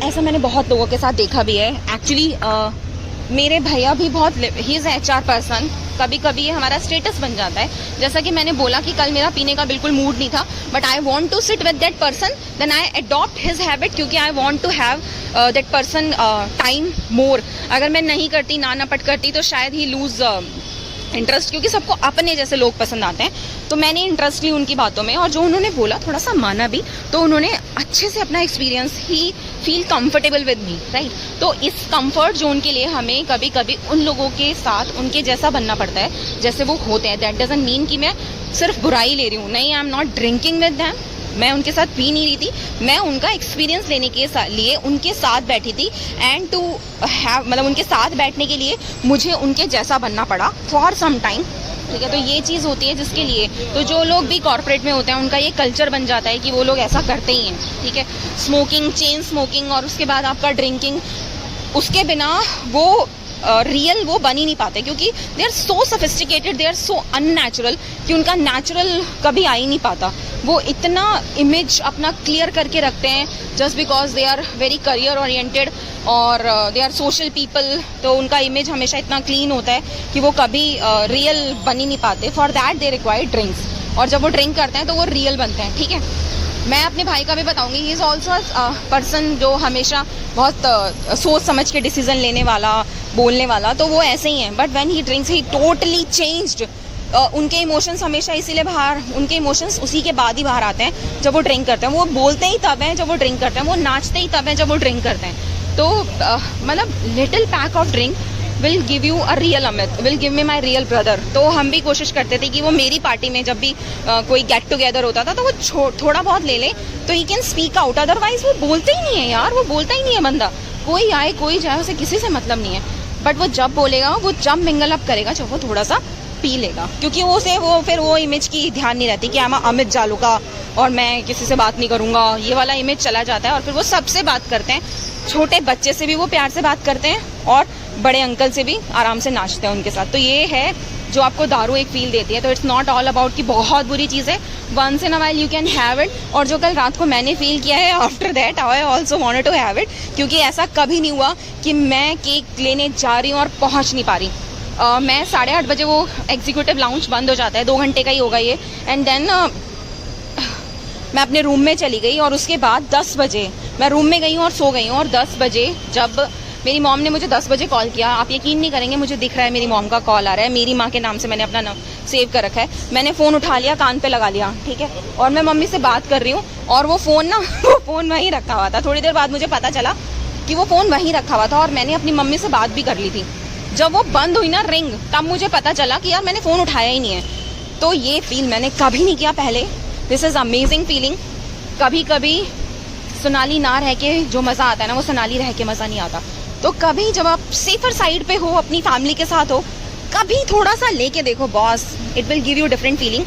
ऐसा मैंने बहुत लोगों के साथ देखा भी है एक्चुअली। मेरे भैया भी बहुत, ही इज़ HR पर्सन, कभी कभी ये हमारा स्टेटस बन जाता है। जैसा कि मैंने बोला कि कल मेरा पीने का बिल्कुल मूड नहीं था, but I want to sit with that person, then I adopt his habit, क्योंकि I want to have that person time more. अगर मैं नहीं करती, ना नपट करती, तो शायद ही लूज इंटरेस्ट, क्योंकि सबको अपने जैसे लोग पसंद आते हैं। तो मैंने इंटरेस्ट ली उनकी बातों में, और जो उन्होंने बोला थोड़ा सा माना भी, तो उन्होंने अच्छे से अपना experience he feel comfortable with me, right. तो इस कंफर्ट जोन के लिए हमें कभी कभी उन लोगों के साथ उनके जैसा बनना पड़ता है जैसे वो होते हैं। दैट डजंट मीन कि मैं सिर्फ बुराई ले रही हूँ, नहीं, I am not drinking with them, मैं उनके साथ पी नहीं रही थी, मैं उनका एक्सपीरियंस लेने के लिए उनके साथ बैठी थी, एंड टू हैव, मतलब उनके साथ बैठने के लिए मुझे उनके जैसा बनना पड़ा फॉर सम टाइम, ठीक है। तो ये चीज़ होती है जिसके लिए, तो जो लोग भी कॉर्पोरेट में होते हैं उनका ये कल्चर बन जाता है कि वो लोग ऐसा करते ही हैं, ठीक है। स्मोकिंग, चेन स्मोकिंग, और उसके बाद आपका ड्रिंकिंग, उसके बिना वो रियल वो बन ही नहीं पाते, क्योंकि they are so sophisticated, they are so unnatural कि उनका नेचुरल कभी आ ही नहीं पाता। वो इतना इमेज अपना क्लियर करके रखते हैं just because they are very career oriented और दे आर सोशल पीपल, तो उनका इमेज हमेशा इतना क्लीन होता है कि वो कभी रियल बन ही नहीं पाते। For that they require drinks, और जब वो ड्रिंक करते हैं तो वो रियल बनते हैं, ठीक है। मैं अपने भाई का भी बताऊंगी, ही इज़ ऑल्सो पर्सन जो हमेशा बहुत सोच समझ के डिसीजन लेने वाला, बोलने वाला, तो वो ऐसे ही है। But when he drinks he totally changed. उनके इमोशंस हमेशा इसीलिए बाहर, उनके इमोशंस उसी के बाद ही बाहर आते हैं जब वो ड्रिंक करते हैं। वो बोलते ही तब हैं जब वो ड्रिंक करते हैं, वो नाचते ही तब हैं जब वो ड्रिंक करते हैं। तो मतलब little pack of drink will give you a real Amit, will give me my real brother. तो हम भी कोशिश करते थे कि वो मेरी पार्टी में जब भी कोई गेट टुगेदर होता था तो वो थोड़ा बहुत ले ले तो he can speak out, otherwise वो बोलते ही नहीं है यार, वो बोलता ही नहीं है बंदा। कोई आए कोई जाए, उसे किसी से मतलब नहीं है। बट वो जब बोलेगा, वो जब मिंगल अप करेगा, जब वो थोड़ा सा पी लेगा, क्योंकि वो फिर वो इमेज की ध्यान नहीं रहती कि I'm अमित जालूका और मैं किसी से बात नहीं करूंगा, ये वाला इमेज चला जाता है और फिर वो सबसे बात करते हैं। छोटे बच्चे से भी वो प्यार से बात करते हैं और बड़े अंकल से भी आराम से नाचते हैं उनके साथ। तो ये है जो आपको दारू एक फील देती है। तो इट्स नॉट ऑल अबाउट कि बहुत बुरी चीज़ है, once in a while you can have it. और जो कल रात को मैंने फील किया है, after that I also wanted to have it, क्योंकि ऐसा कभी नहीं हुआ कि मैं केक लेने जा रही हूँ और पहुँच नहीं पा रही। मैं 8:30 बजे, वो एग्जीक्यूटिव लाउंज बंद हो जाता है, 2 घंटे का ही होगा ये, एंड देन मैं अपने रूम में चली गई और उसके बाद 10 बजे मैं रूम में गई हूँ और सो गई हूँ। और 10 बजे जब मेरी मॉम ने मुझे 10 बजे कॉल किया, आप यकीन नहीं करेंगे, मुझे दिख रहा है मेरी मॉम का कॉल आ रहा है, मेरी माँ के नाम से मैंने अपना नाम सेव कर रखा है। मैंने फ़ोन उठा लिया, कान पे लगा लिया, ठीक है, और मैं मम्मी से बात कर रही हूँ और वो फ़ोन वहीं रखा हुआ था। थोड़ी देर बाद मुझे पता चला कि वो फ़ोन वहीं रखा हुआ था और मैंने अपनी मम्मी से बात भी कर ली थी। जब वो बंद हुई ना रिंग, तब मुझे पता चला कि यार मैंने फ़ोन उठाया ही नहीं है। तो ये फील मैंने कभी नहीं किया पहले। This is amazing feeling. कभी कभी सोनाली ना रह के जो मज़ा आता है ना, वो सोनाली रह के मज़ा नहीं आता। तो कभी जब आप सेफर साइड पे हो, अपनी फैमिली के साथ हो, कभी थोड़ा सा लेके देखो boss, it will give you different feeling.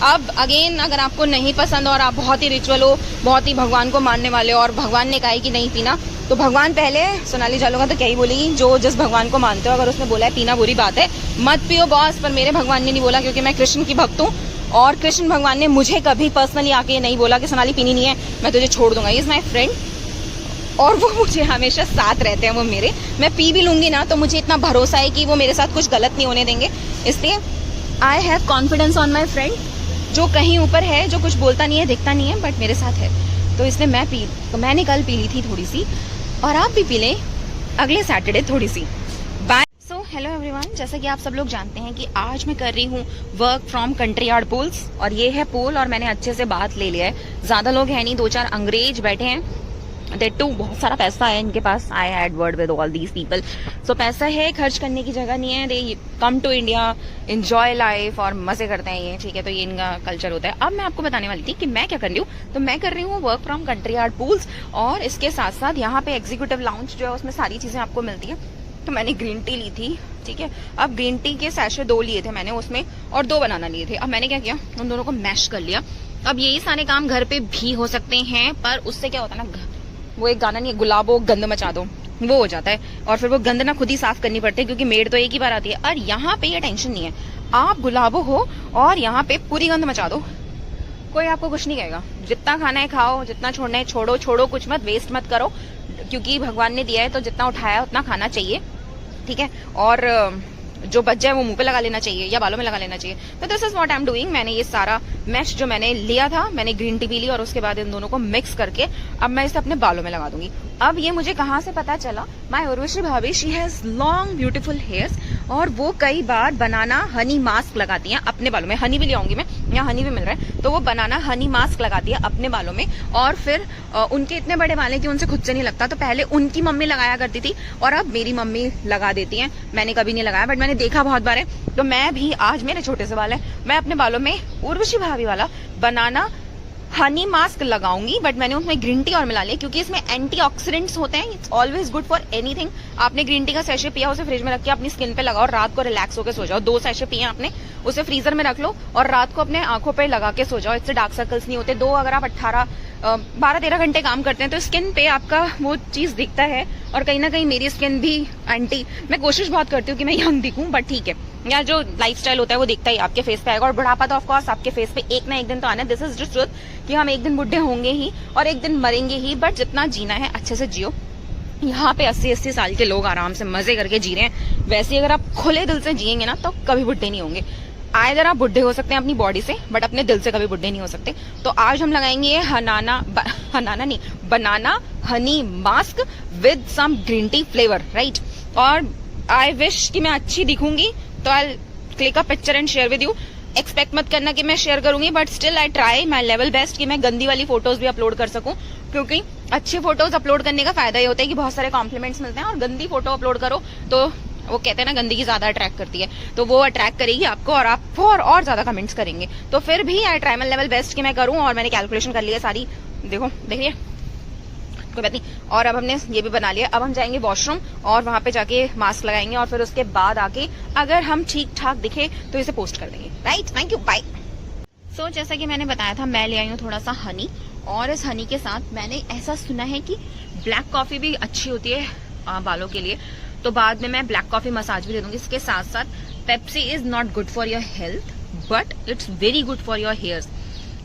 अब अगेन, अगर आपको नहीं पसंद और आप बहुत ही रिचुअल हो, बहुत ही भगवान को मानने वाले हो और भगवान ने कहा है कि नहीं पीना, तो भगवान पहले, सोनाली जालो का तो क्या ही बोलेगी, जो जिस भगवान को मानते हो, अगर उसने बोला है पीना बुरी बात है, मत पियो बॉस। पर मेरे भगवान ने नहीं बोला, क्योंकि मैं कृष्ण की भक्त हूँ और कृष्ण भगवान ने मुझे कभी पर्सनली आके नहीं बोला कि सोनाली पीनी नहीं है, मैं तुझे छोड़ दूंगा। इज माई फ्रेंड और वो मुझे हमेशा साथ रहते हैं वो मेरे। मैं पी भी लूंगी ना तो मुझे इतना भरोसा है कि वो मेरे साथ कुछ गलत नहीं होने देंगे। इसलिए I have confidence on my friend, जो कहीं ऊपर है, जो कुछ बोलता नहीं है, दिखता नहीं है, बट मेरे साथ है। तो इसलिए मैंने कल पी ली थी थोड़ी सी, और आप भी पी लें अगले सैटरडे थोड़ी सी। बाय। सो हेलो एवरीवन, जैसा कि आप सब लोग जानते हैं कि आज मैं कर रही हूँ work from country yard pools, और ये है पूल और मैंने अच्छे से बात ले लिया है। ज़्यादा लोग हैं नहीं, 2-4 अंग्रेज बैठे हैं, That too, बहुत सारा पैसा है इनके पास। I had word with all these people. So पैसा है, खर्च करने की जगह नहीं है। They come to India, enjoy life और मजे करते हैं ये, ठीक है। तो ये इनका कल्चर होता है। अब मैं आपको बताने वाली थी कि मैं क्या कर रही हूँ। तो मैं कर रही हूँ work from country yard pools, और इसके साथ साथ यहाँ पे एग्जीक्यूटिव लाउंज जो है उसमें सारी चीजें आपको मिलती है। तो मैंने ग्रीन टी ली थी, ठीक है। अब ग्रीन टी के सैशे 2 लिए थे मैंने उसमें, और 2 बनाना लिए थे। अब मैंने क्या किया, उन दोनों को मैश कर लिया। अब यही सारे काम घर पे भी हो सकते हैं, पर उससे क्या होता है ना, वो एक गाना नहीं है, गुलाबो गंद मचा दो, वो हो जाता है। और फिर वो गंद ना खुद ही साफ करनी पड़ती है, क्योंकि मेड तो एक ही बार आती है। और यहाँ पे ये टेंशन नहीं है, आप गुलाबो हो और यहाँ पे पूरी गंद मचा दो, कोई आपको कुछ नहीं कहेगा। जितना खाना है खाओ, जितना छोड़ना है छोड़ो, कुछ मत वेस्ट मत करो, क्योंकि भगवान ने दिया है तो जितना उठाया उतना खाना चाहिए, ठीक है। और जो बच जाए वो मुंह पे लगा लेना चाहिए या बालों में लगा लेना चाहिए। तो this is what I am doing. मैंने ये सारा मैश जो मैंने लिया था, मैंने ग्रीन टी पी ली और उसके बाद इन दोनों को मिक्स करके अब मैं इसे अपने बालों में लगा दूंगी। अब ये मुझे कहाँ से पता चला, माय उर्वशी भाभी, she has long beautiful hairs, और वो कई बार बनाना हनी मास्क लगाती हैं अपने बालों में। हनी भी ले आऊंगी मैं, यहाँ हनी भी मिल रहा है। तो वो बनाना हनी मास्क लगाती है अपने बालों में, और फिर उनके इतने बड़े बाल हैं कि उनसे खुद से नहीं लगता। तो पहले उनकी मम्मी लगाया करती थी और अब मेरी मम्मी लगा देती हैं। मैंने कभी नहीं लगाया, बट मैंने देखा बहुत बार है। तो मैं भी, आज मेरे छोटे से बाल है, मैं अपने बालों में उर्वशी भाभी वाला बनाना हनी मास्क लगाऊंगी, बट मैंने उसमें ग्रीन टी और मिला लिया, क्योंकि इसमें एंटीऑक्सीडेंट्स होते हैं। It's always good for anything. आपने ग्रीन टी का सैशे पिया, उसे फ्रिज में रख के अपनी स्किन पे लगाओ, रात को रिलैक्स होकर सो जाओ। 2 सैशे पिए आपने, उसे फ्रीजर में रख लो और रात को अपने आंखों पे लगा के सो जाओ। इससे डार्क सर्कल्स नहीं होते। 2 अगर आप 12-13 घंटे काम करते हैं तो स्किन पे आपका वो चीज दिखता है। और कहीं ना कहीं मेरी स्किन भी मैं कोशिश बहुत करती हूँ कि मैं यंग दिखूं, बट ठीक है, या जो लाइफस्टाइल होता है वो दिखता ही आपके फेस पे आएगा। और बुढ़ापा तो ऑफकोर्स आपके फेस पे एक ना एक दिन तो आना है। दिस इज जस्ट ट्रुथ कि हम एक दिन बुढ़े होंगे ही और एक दिन मरेंगे ही, बट जितना जीना है अच्छे से जियो। यहाँ पे 80-80 साल के लोग आराम से मजे करके जी रहे हैं। वैसे अगर आप खुले दिल से जिएंगे ना तो कभी बुढ़े नहीं होंगे। आइदर आप बुढ़े हो सकते हैं अपनी बॉडी से, बट अपने दिल से कभी बुढ़े नहीं हो सकते। तो आज हम लगाएंगे ये banana honey mask with some green tea flavour, right. और आई विश कि मैं अच्छी दिखूंगी, तो I click a picture and share with you. Expect मत करना कि मैं शेयर करूंगी, but still I try my level best कि मैं गंदी वाली फोटोज भी अपलोड कर सकूं, क्योंकि अच्छी फोटोज अपलोड करने का फायदा ये होता है कि बहुत सारे कॉम्प्लीमेंट्स मिलते हैं। और गंदी फोटो अपलोड करो तो वो कहते हैं ना, गंदगी ज्यादा अट्रैक्ट करती है, तो वो अट्रैक्ट करेगी आपको और आप और ज्यादा कमेंट्स करेंगे। तो फिर भी आई ट्राई माई लेवल बेस्ट कि मैं करूं, और मैंने कैलकुलेशन कर लिया सारी। देखो, देख रही है, कोई बात नहीं। और अब हमने ये भी बना लिया। अब हम जाएंगे वॉशरूम और वहां पे जाके मास्क लगाएंगे, और फिर उसके बाद आके अगर हम ठीक ठाक दिखे तो इसे पोस्ट कर देंगे, right. Thank you, bye. So जैसा कि मैंने बताया था, मैं ले आई हूँ थोड़ा सा हनी, और इस हनी के साथ मैंने ऐसा सुना है कि ब्लैक कॉफ़ी भी अच्छी होती है बालों के लिए, तो बाद में मैं ब्लैक कॉफ़ी मसाज भी दे दूंगी। इसके साथ साथ Pepsi is not good for your health but it's very good for your hairs.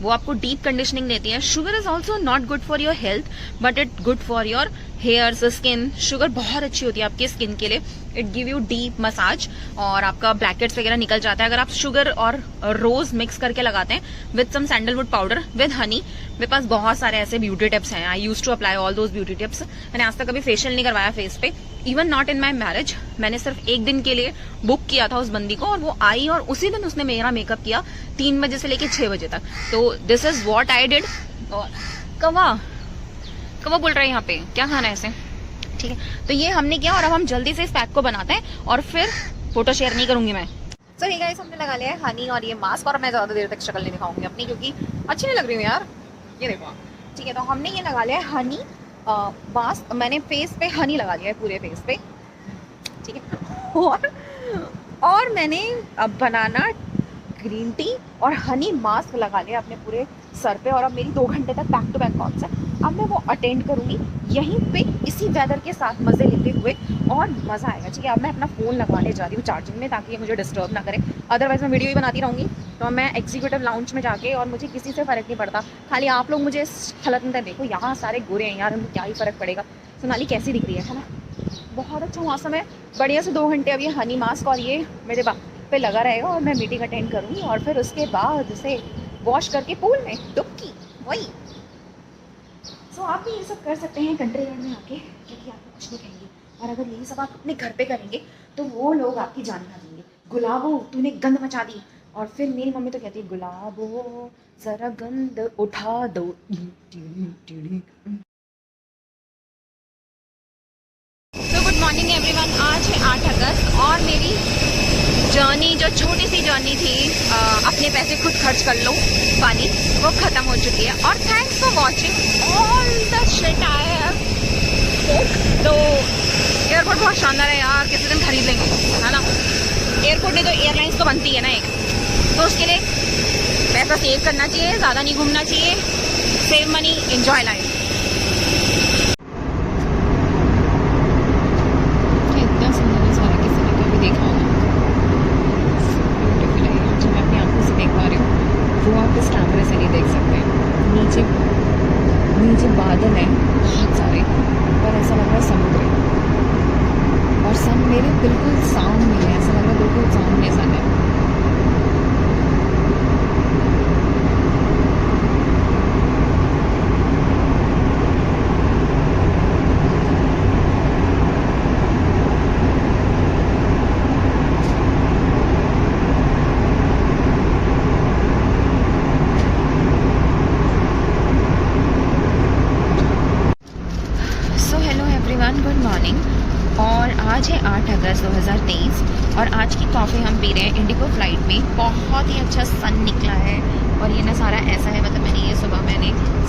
वो आपको डीप कंडीशनिंग देती है। Sugar is also not good for your health but it good for your hairs, skin. Sugar बहुत अच्छी होती है आपकी skin के लिए। It give you deep massage और आपका ब्लैकेट्स वगैरह निकल जाता है अगर आप शुगर और रोज मिक्स करके लगाते हैं with some sandalwood powder with honey. मेरे पास बहुत सारे ऐसे ब्यूटी टिप्स हैं। I use to apply all those beauty tips. मैंने आज तक कभी फेशियल नहीं करवाया फेस पे, even not in my marriage. मैंने सिर्फ एक दिन के लिए बुक किया था उस बंदी को और वो आई और उसी दिन उसने मेरा मेकअप किया 3 बजे से लेके 6 बजे तक। तो this is what I did. और कवा बोल रहे हैं यहाँ पे, क्या खाना है इसे? ठीक है, तो ये हमने किया और अब हम जल्दी से इस पैक को बनाते हैं और फिर फोटो शेयर नहीं करूंगी मैं। सो हे गाइस, हमने लगा लिया है हनी और ये मास्क और मैं ज्यादा देर तक शक्ल नहीं दिखाऊंगी अपनी क्योंकि अच्छी नहीं लग रही हूँ यार। ये देखो, ठीक है, तो हमने ये लगा लिया है हनी मास्क। मैंने फेस पे हनी लगा लिया है, पूरे फेस पे, ठीक है। और मैंने अब बनाना ग्रीन टी और हनी मास्क लगा लिया अपने पूरे सर पे। और अब मेरी 2 घंटे तक बैक टू बैक कॉल्स है। अब मैं वो अटेंड करूंगी यहीं पे इसी वेदर के साथ मजे लेते हुए और मजा आएगा, ठीक है। अब मैं अपना फ़ोन लगवाने जा रही हूँ चार्जिंग में ताकि ये मुझे डिस्टर्ब ना करे, अदरवाइज मैं वीडियो ही बनाती रहूँगी। तो मैं एग्जीक्यूटिव लाउंज में जाके, और मुझे किसी से फ़र्क नहीं पड़ता, खाली आप लोग मुझे इस हालत में देखो, यहाँ सारे गोरे हैं यार, उनको क्या ही फ़र्क पड़ेगा। सोनाली कैसी दिख रही है ना, बहुत अच्छा मौसम है, बढ़िया से 2 घंटे अब ये हनी मास्क और ये मेरे बाप पे लगा रहेगा और मैं मीटिंग अटेंड करूँगी और फिर उसके बाद उसे वॉश करके पूल में डुबकी, वही। सो आप भी ये सब कर सकते हैं कंट्री एंड में आके, क्योंकि आपको कुछ नहीं कहेंगे। और अगर यही सब आप अपने घर पे करेंगे तो वो लोग आपकी जान खा देंगे। गुलाबो तूने गंद मचा दी। और फिर मेरी मम्मी तो कहती है गुलाबो जरा गंद उठा दो। तो गुड मॉर्निंग एवरीवन, आज है 8 अगस्त और मेरी जर्नी, जो छोटी सी जर्नी थी अपने पैसे खुद खर्च कर लो पानी, वो ख़त्म हो चुकी है। और thanks for watching all the shit I have. तो एयरपोर्ट बहुत शानदार है यार, किसी दिन खरीद लेंगे, है ना। एयरपोर्ट नहीं तो एयरलाइंस तो बनती है ना एक, तो उसके लिए पैसा सेव करना चाहिए, ज़्यादा नहीं घूमना चाहिए। Save money, enjoy life. इतना सुंदर नज़ारा किसी ने कभी देखा होगा, जो मैं अपनी आंखों से देख पा रही हूँ वो आप इस कैमरे से नहीं देख सकते। नीचे बादल हैं बहुत सारे और ऐसा लग रहा है समुद्र, और सन मेरे बिल्कुल सामने है, ऐसा लग रहा है बिल्कुल सामने सन है। गुड मॉर्निंग, और आज है 8 अगस्त 2023 और आज की कॉफ़ी हम पी रहे हैं इंडिगो फ्लाइट में। बहुत ही अच्छा सन निकला है और ये नज़ारा ऐसा है, मतलब मैंने ये सुबह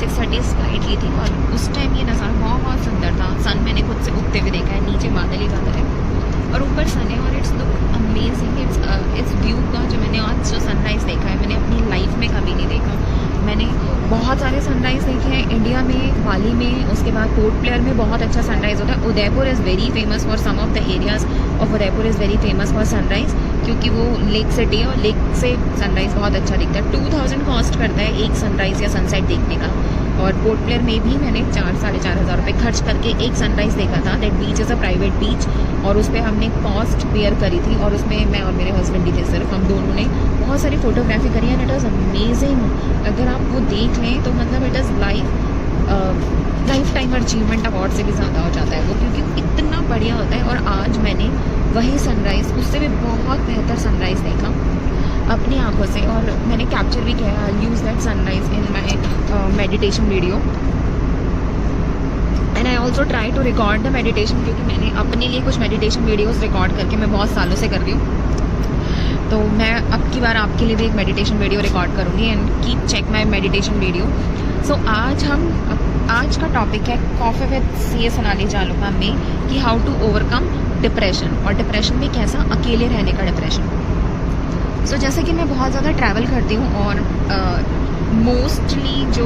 6:30 फ्लाइट ली थी और उस टाइम ये नज़ारा बहुत सुंदर था। सन मैंने खुद से उगते हुए देखा है, नीचे बादल ही बादल है और ऊपर सन है और it's look amazing. It's view का जो मैंने आज जो सनराइज़ देखा है, मैंने अपनी लाइफ में कभी नहीं देखा। मैंने बहुत सारे सनराइज़ देखे हैं इंडिया में, बाली में, उसके बाद पोर्ट ब्लेयर में बहुत अच्छा सनराइज़ होता है। Udaipur is very famous for some of the areas of Udaipur is very famous for sunrise, क्योंकि वो लेक सिटी है और लेक से सनराइज़ बहुत अच्छा दिखता है। 2000 कॉस्ट करता है एक सनराइज़ या सनसेट देखने का। और पोर्ट ब्लेयर में भी मैंने 4-4.5 हज़ार रुपये खर्च करके एक सनराइज़ देखा था। That beach is a private beach और उस पर हमने कॉस्ट बेयर करी थी और उसमें मैं और मेरे हस्बैंड ही थे, सिर्फ हम दोनों ने बहुत सारी फ़ोटोग्राफी करी है। It is amazing. अगर आप वो देख लें तो मतलब it is life time achievement award से भी ज़्यादा हो जाता है वो, क्योंकि इतना बढ़िया होता है। और आज मैंने वही सनराइज़, उससे भी बहुत बेहतर सनराइज़ देखा अपनी आंखों से और मैंने कैप्चर भी किया। I use that sunrise in my meditation video and I also try to record the meditation, क्योंकि मैंने अपने लिए कुछ मेडिटेशन वीडियोज़ रिकॉर्ड करके मैं बहुत सालों से कर रही हूँ। तो मैं अब की बार आपके लिए भी एक मेडिटेशन वीडियो रिकॉर्ड करूँगी and keep check my meditation video. So आज का टॉपिक है coffee with CA Sonali Jaluka में कि हाउ टू ओवरकम डिप्रेशन, और डिप्रेशन में कैसा अकेले रहने का डिप्रेशन। सो जैसे कि मैं बहुत ज़्यादा ट्रैवल करती हूँ और मोस्टली जो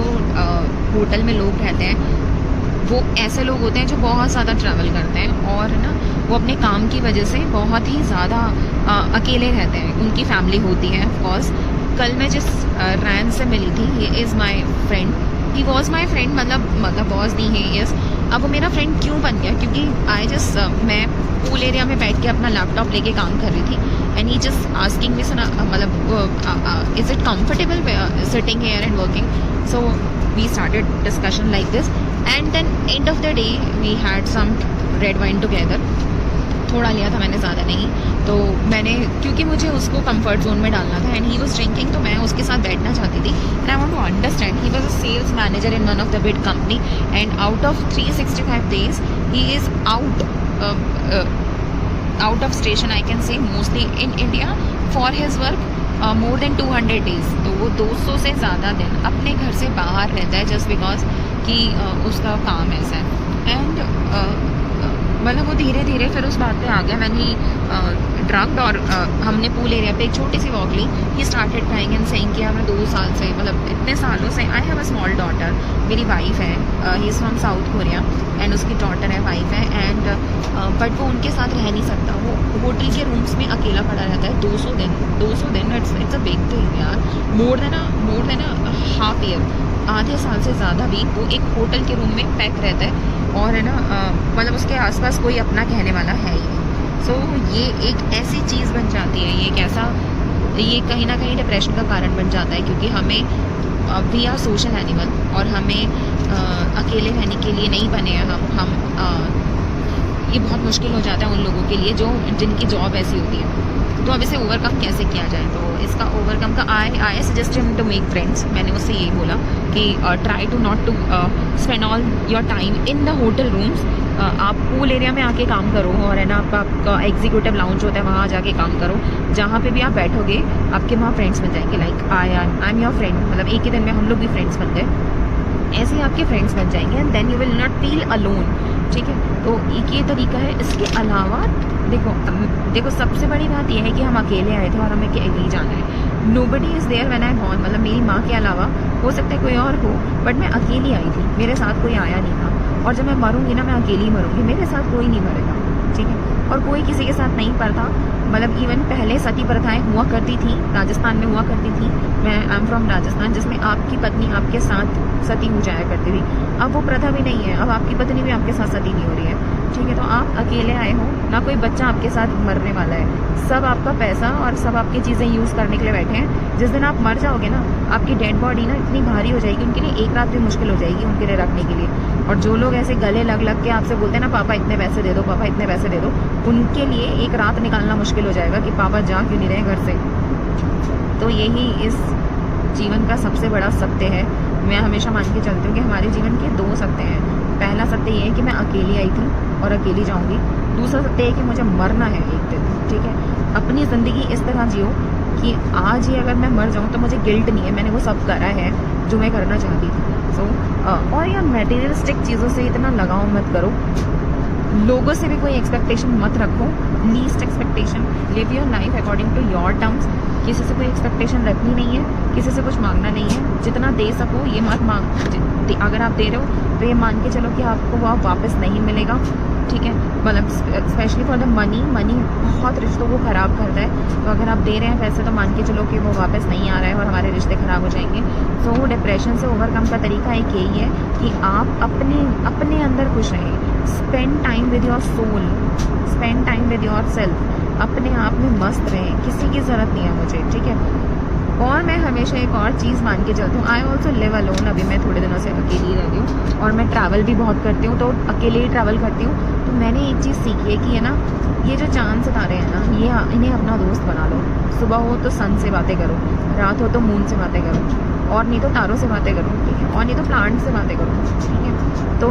होटल में लोग रहते हैं वो ऐसे लोग होते हैं जो बहुत ज़्यादा ट्रैवल करते हैं और ना वो अपने काम की वजह से बहुत ही ज़्यादा अकेले रहते हैं। उनकी फैमिली होती है ऑफ कोर्स। कल मैं जिस रैन से मिली थी, ये is my friend, he was my friend, मतलब वॉज नहीं है इज़। अब वो मेरा फ्रेंड क्यों बन गया, क्योंकि मैं पूल एरिया में बैठ के अपना लैपटॉप लेके काम कर रही थी and he just asking me मतलब is it comfortable sitting here and working. So we started discussion like this and then end of the day we had some red wine together. थोड़ा लिया था मैंने, ज़्यादा नहीं। तो मैंने, क्योंकि मुझे उसको कंफर्ट जोन में डालना था एंड ही वाज ड्रिंकिंग, तो मैं उसके साथ बैठना चाहती थी and I want to understand. He was a sales manager in one of the big company and out of 365 days he is out of station, I can say, mostly in India for his work, more than 200 days। तो वो 200 से ज़्यादा दिन अपने घर से बाहर रहता है जस्ट बिकॉज कि उसका काम ऐसा है। एंड मतलब वो धीरे धीरे फिर उस बात पे आ गया। मैंने ड्रग्ड और हमने पूल एरिया पे एक छोटी सी वॉक ली। He started crying and saying कि मैं 2 साल से, मतलब इतने सालों से, I have a small daughter, मेरी वाइफ है, he is from South Korea and उसकी डॉटर है, वाइफ है एंड बट वो उनके साथ रह नहीं सकता। वो होटल के रूम्स में अकेला पड़ा रहता है 200 दिन। इट्स अ बिग थिंग यार। More than a half year, आधे साल से ज़्यादा भी वो एक होटल के रूम में पैक रहता है और है ना मतलब उसके आसपास कोई अपना कहने वाला है ही नहीं। सो ये एक ऐसी चीज़ बन जाती है, ये कहीं ना कहीं डिप्रेशन का कारण बन जाता है, क्योंकि हमें वी आर सोशल एनिमल और हमें अकेले रहने के लिए नहीं बने हैं हम ये बहुत मुश्किल हो जाता है उन लोगों के लिए जिनकी जॉब ऐसी होती है। तो अब इसे ओवरकम कैसे किया जाए? तो इसका ओवरकम का I suggest him to make friends. मैंने उससे यही बोला कि try to not to spend all your time in the hotel rooms. आप पूल एरिया में आके काम करो और है ना आपका एग्जीक्यूटिव लाउंज होता है, वहाँ जाके काम करो। जहाँ पे भी आप बैठोगे आपके वहाँ फ्रेंड्स बन जाएंगे। Like I am your friend, मतलब एक ही दिन में हम लोग भी फ्रेंड्स बन गए। ऐसे ही आपके फ्रेंड्स बन जाएंगे and then you will not feel alone. ठीक है, तो एक ये तरीका है। इसके अलावा देखो सबसे बड़ी बात यह है कि हम अकेले आए थे और हमें अकेले ही जाना है। Nobody is there when I born, मतलब मेरी माँ के अलावा हो सकता है कोई और हो, बट मैं अकेली आई थी, मेरे साथ कोई आया नहीं था। और जब मैं मरूंगी ना, मैं अकेली ही मरूंगी, मेरे साथ कोई नहीं मरेगा। ठीक है, और कोई किसी के साथ नहीं पड़ता। मतलब इवन पहले सती प्रथाएं हुआ करती थी, राजस्थान में हुआ करती थी। मैं आई एम फ्रॉम राजस्थान, जिसमें आपकी पत्नी आपके साथ सती हो जाया करती थी। अब वो प्रथा भी नहीं है, अब आपकी पत्नी भी आपके साथ सती नहीं हो रही है। ठीक है, तो आप अकेले आए हो, ना कोई बच्चा आपके साथ मरने वाला है। सब आपका पैसा और सब आपकी चीज़ें यूज़ करने के लिए बैठे हैं। जिस दिन आप मर जाओगे ना, आपकी डेड बॉडी ना इतनी भारी हो जाएगी, उनके लिए एक रात भी मुश्किल हो जाएगी उनके लिए रखने के लिए। और जो लोग ऐसे गले लग के आपसे बोलते हैं ना, पापा इतने पैसे दे दो, पापा इतने पैसे दे दो, उनके लिए एक रात निकालना मुश्किल हो जाएगा कि पापा जा क्यों नहीं रहे घर से। तो यही इस जीवन का सबसे बड़ा सत्य है। मैं हमेशा मान के चलती हूँ कि हमारे जीवन के 2 सत्य हैं। पहला सत्य ये है कि मैं अकेली आई थी और अकेली जाऊँगी। दूसरा सत्य है कि मुझे मरना है एक दिन। ठीक है, अपनी ज़िंदगी इस तरह जियो कि आज ही अगर मैं मर जाऊँ तो मुझे गिल्ट नहीं है, मैंने वो सब करा है जो मैं करना चाहती थी। और यार मटेरियलिस्टिक चीज़ों से इतना लगाव मत करो, लोगों से भी कोई एक्सपेक्टेशन मत रखो। Least expectation, live your life according to your terms. किसी से कोई एक्सपेक्टेशन रखनी नहीं है, किसी से कुछ मांगना नहीं है। जितना दे सको ये मत मांग, अगर आप दे रहे हो तो ये मान के चलो कि आपको वो वापस नहीं मिलेगा। ठीक है, मतलब स्पेशली फॉर द मनी बहुत रिश्तों को ख़राब करता है। तो अगर आप दे रहे हैं पैसे तो मान के चलो कि वो वापस नहीं आ रहा है और हमारे रिश्ते ख़राब हो जाएंगे। तो डिप्रेशन से ओवरकम का तरीका एक यही है कि आप अपने अंदर खुश रहें। Spend time with your soul, spend time with yourself. अपने आप में मस्त रहें, किसी की ज़रूरत नहीं है मुझे। ठीक है, और मैं हमेशा एक और चीज़ मान के चलती हूँ, आई ऑल्सो लिव अलोन। अभी मैं थोड़े दिनों से अकेली रहती हूँ और मैं ट्रैवल भी बहुत करती हूँ, तो अकेले ही ट्रैवल करती हूँ। तो मैंने एक चीज़ सीखी है कि है ना, ये जो चांद सितारे हैं ना, इन्हें अपना दोस्त बना लो। सुबह हो तो सन से बातें करो, रात हो तो मून से बातें करो, और नहीं तो तारों से बातें करो। ठीक है, और नहीं तो प्लांट से बातें करो। ठीक है, तो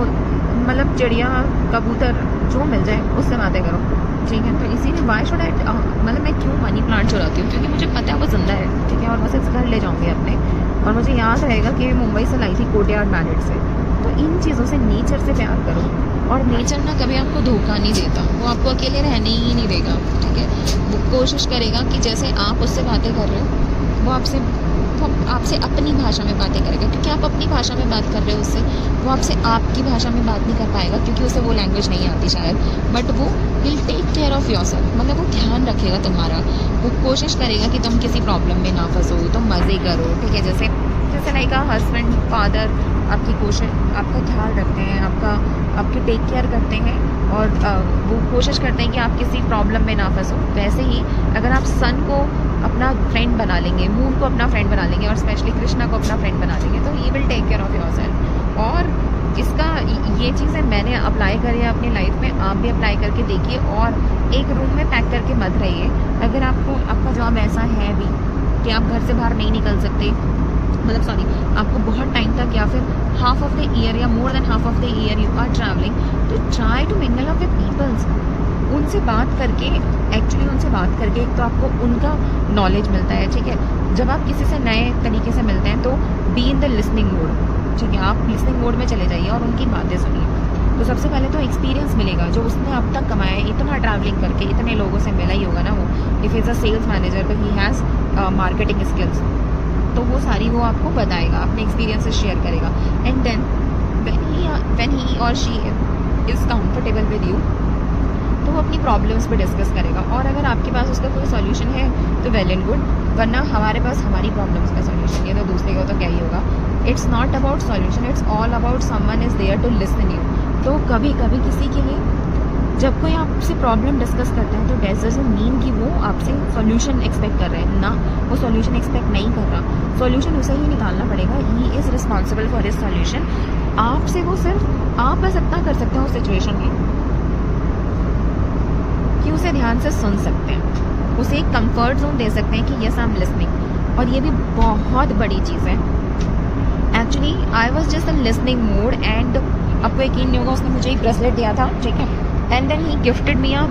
मतलब चिड़िया, कबूतर, जो मिल जाए उससे बातें करो। ठीक है, तो इसीलिए वाई शुड आई, मतलब मैं क्यों मनी प्लांट चुराती हूँ, क्योंकि मुझे पता है वो जिंदा है। ठीक है, और मैं उसे घर ले जाऊँगी अपने, और मुझे याद रहेगा कि मुंबई से लाई थी कोर्टयार्ड मैरिट से। तो इन चीज़ों से, नेचर से प्यार करो, और नेचर ना कभी आपको धोखा नहीं देता, वो आपको अकेले रहने ही नहीं देगा। ठीक है, वो कोशिश करेगा कि जैसे आप उससे बातें कर रहे हो वो आपसे अपनी भाषा में बातें करेगा, क्योंकि आप अपनी भाषा में बात कर रहे हो उससे। वो आपसे आपकी भाषा में बात नहीं कर पाएगा क्योंकि उसे वो लैंग्वेज नहीं आती शायद, बट वो will take care of yourself, मतलब वो ध्यान रखेगा तुम्हारा। वो कोशिश करेगा कि तुम किसी प्रॉब्लम में ना फंसो, तुम मज़े करो, ठीक है। जैसे जैसे लाइक हस्बैंड फादर आपकी कोशिश, आपका ख्याल रखते हैं, आपकी टेक केयर करते हैं, और वो कोशिश करते हैं कि आप किसी प्रॉब्लम में ना फंसो। वैसे ही अगर आप सन को अपना फ्रेंड बना लेंगे, मून को अपना फ्रेंड बना लेंगे, और स्पेशली कृष्णा को अपना फ्रेंड बना लेंगे, तो he will take care of yourself. और इसका ये चीज़ें मैंने अप्लाई करी है अपनी लाइफ में, आप भी अप्लाई करके देखिए। और एक रूम में पैक करके मत रहिए। अगर आपका जॉब ऐसा है भी कि आप घर से बाहर नहीं निकल सकते, मतलब सॉरी, आपको बहुत टाइम तक या फिर हाफ ऑफ द ईयर या more than half of the year you are travelling, तो try to mingle up with peoples. उनसे बात करके, एक्चुअली उनसे बात करके एक तो आपको उनका नॉलेज मिलता है, ठीक है। जब आप किसी से नए तरीके से मिलते हैं तो be in the listening mode, ठीक है। आप लिसनिंग मोड में चले जाइए और उनकी बातें सुनिए। तो सबसे पहले तो एक्सपीरियंस मिलेगा जो उसने अब तक कमाया है, इतना ट्रैवलिंग करके इतने लोगों से मिला ही होगा ना वो। If is a sales manager तो ही हैज़ मार्केटिंग स्किल्स, तो वो सारी वो आपको बताएगा, अपने एक्सपीरियंसेस शेयर करेगा। And then when he or she is comfortable with you, तो वो अपनी प्रॉब्लम्स पे डिस्कस करेगा। और अगर आपके पास उसका कोई सॉल्यूशन है तो वेल एंड गुड, वरना हमारे पास हमारी प्रॉब्लम्स का सॉल्यूशन है, तो दूसरे का तो क्या ही होगा। It's not about solution, it's all about someone is there to listen you. तो कभी कभी किसी के लिए जब कोई आपसे प्रॉब्लम डिस्कस करता है तो डजंट मीन कि वो आपसे सॉल्यूशन एक्सपेक्ट कर रहे हैं ना, वो सॉल्यूशन एक्सपेक्ट नहीं कर रहा। सॉल्यूशन उसे ही निकालना पड़ेगा, he is responsible for his solution. आपसे वो सिर्फ आप बस इतना कर सकते हो उस सिचुएशन में कि उसे ध्यान से सुन सकते हैं, उसे एक कंफर्ट जोन दे सकते हैं कि यस आई एम लिसनिंग। और ये भी बहुत बड़ी चीज़ है। Actually I was just in listening mode, and आपको यकीन नहीं होगा, उसने मुझे एक ब्रेसलेट दिया था, ठीक है। And then he gifted me a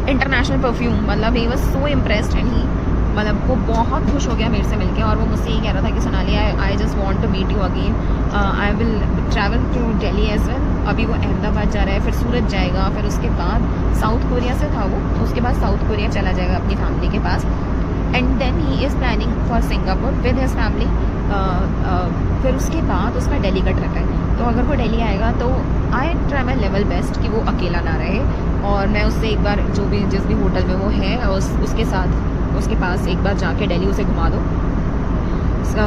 international perfume, मतलब he was so impressed, and he मतलब वो बहुत खुश हो गया मेरे से मिलके। और वो मुझसे ये कह रहा था कि Sonali I just want to meet you again, I will travel to Delhi as well. अभी वो अहमदाबाद जा रहा है, फिर सूरत जाएगा, फिर उसके बाद साउथ कोरिया से था वो, उसके बाद साउथ कोरिया चला जाएगा अपनी फैमिली के पास। And then he is planning for Singapore with his family. फिर उसके बाद उसका दिल्ली का ट्रिप है, तो अगर वो दिल्ली आएगा तो आई ट्राई माई लेवल बेस्ट कि वो अकेला ना रहे, और मैं उससे एक बार जिस भी होटल में वो है उसके पास एक बार जाके दिल्ली उसे घुमा दो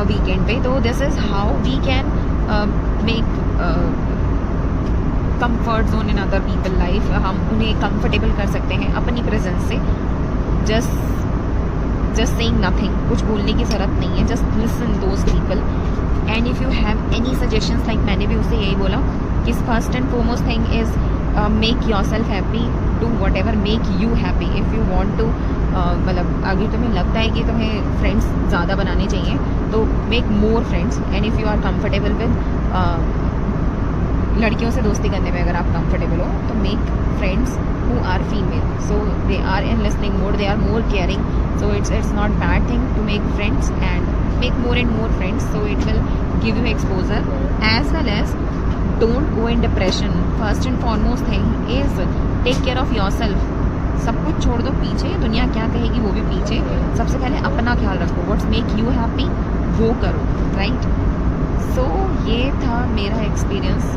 वीकेंड पे। तो this is how we can make comfort zone in other people life. हम उन्हें कंफर्टेबल कर सकते हैं अपनी प्रेजेंस से। जस्ट सेइंग नथिंग, कुछ बोलने की ज़रूरत नहीं है, just listen those people. And if you have any suggestions, like मैंने भी उससे यही बोला कि first and foremost thing is make yourself happy, do whatever make you happy. If you want to मतलब अगर तुम्हें लगता है कि तुम्हें फ्रेंड्स ज़्यादा बनाने चाहिए तो make more friends. And if you are comfortable with लड़कियों से दोस्ती करने में अगर आप कंफर्टेबल हो तो make friends who are female, so they are in listening mode, they are more caring, so it's not bad thing to make friends and make more and more friends, so it will give you exposure as well as don't go in depression. First and foremost thing is take care of yourself. सब कुछ छोड़ दो पीछे, दुनिया क्या कहेगी वो भी पीछे, सबसे पहले अपना ख्याल रखो, व्हाट्स मेक यू हैप्पी वो करो, राइट। सो ये था मेरा एक्सपीरियंस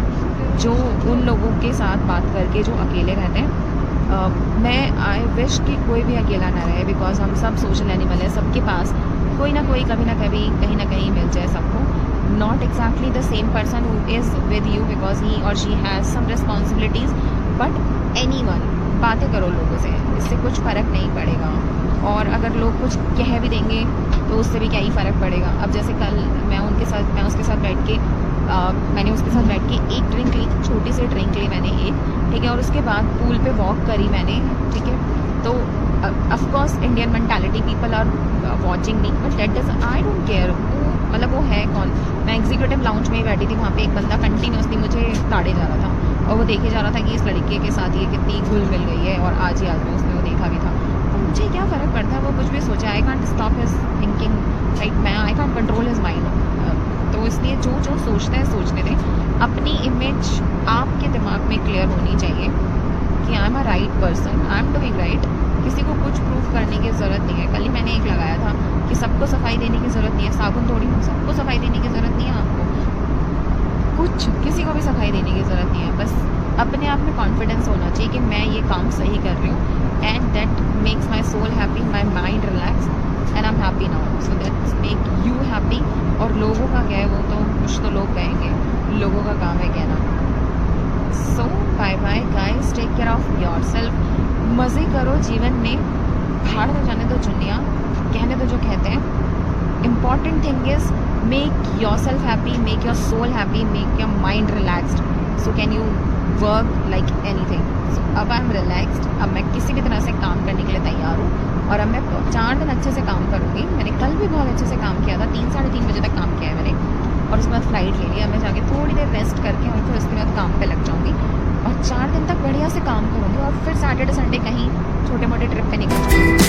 जो उन लोगों के साथ बात करके जो अकेले रहते हैं। मैं आई विश कि कोई भी अकेला ना रहे, बिकॉज हम सब सोशल एनिमल है, सबके पास कोई ना कोई कभी ना कभी कहीं ना कहीं मिल जाए सबको। Not exactly the same person who is with you because he or she has some responsibilities, but anyone, बातें करो लोगों से, इससे कुछ फ़र्क नहीं पड़ेगा। और अगर लोग कुछ कह भी देंगे तो उससे भी क्या ही फ़र्क पड़ेगा। अब जैसे कल मैं उसके साथ बैठ के मैंने उसके साथ बैठ के एक ड्रिंक ली, छोटी सी ड्रिंक ली मैंने एक, ठीक है। और उसके बाद पूल पे वॉक करी मैंने, ठीक है। तो of course Indian mentality, people are watching me, but that does I don't care. मतलब वो है कौन। मैं एग्जीक्यूटिव लाउंज में ही बैठी थी, वहाँ पे एक बंदा कंटिन्यूसली मुझे ताड़े जा रहा था और वो देखे जा रहा था कि इस लड़के के साथ ये कितनी घुल मिल गई है, और आज ही आज में उसने वो देखा भी था। तो मुझे क्या फ़र्क पड़ता है वो कुछ भी सोचा, I can't stop his thinking, right. I can't control his mind. तो इसलिए जो सोचते हैं सोचने दें। अपनी इमेज आपके दिमाग में क्लियर होनी चाहिए कि I am a right person, I am doing right. किसी को कुछ प्रूव करने की ज़रूरत नहीं है। कल ही मैंने एक लगाया था कि सब सबको सफाई देने की ज़रूरत नहीं है, साबुन थोड़ी सबको सफाई देने की ज़रूरत नहीं है आपको, कुछ किसी को भी सफाई देने की ज़रूरत नहीं है। बस अपने आप में कॉन्फिडेंस होना चाहिए कि मैं ये काम सही कर रही हूँ, and that makes my soul happy, my mind relax, and I am happy now, so that's make you happy. और लोगों का क्या है, वो तो कुछ तो लोग कहेंगे, लोगों का काम है कहना। So bye bye guys, take care of yourself, मज़े करो जीवन में, भाड़ में जाने दो दुनिया, कहने दो जो कहते हैं। Important thing is make yourself happy, make your soul happy, make your mind relaxed, so can you work like anything. So अब आई एम रिलैक्सड, अब मैं किसी भी तरह से काम करने के लिए तैयार हूँ, और अब मैं 4 दिन अच्छे से काम करूँगी। मैंने कल भी बहुत अच्छे से काम किया था, 3 साढ़े 3 बजे तक काम किया है मैंने, और उसके बाद फ्लाइट ले लिया। मैं जाके थोड़ी देर रेस्ट करके और फिर उसके बाद काम पे लग जाऊँगी, और 4 दिन तक बढ़िया से काम करूँगी, और फिर सैटरडे संडे कहीं छोटे मोटे ट्रिप पे निकल जाऊँगी।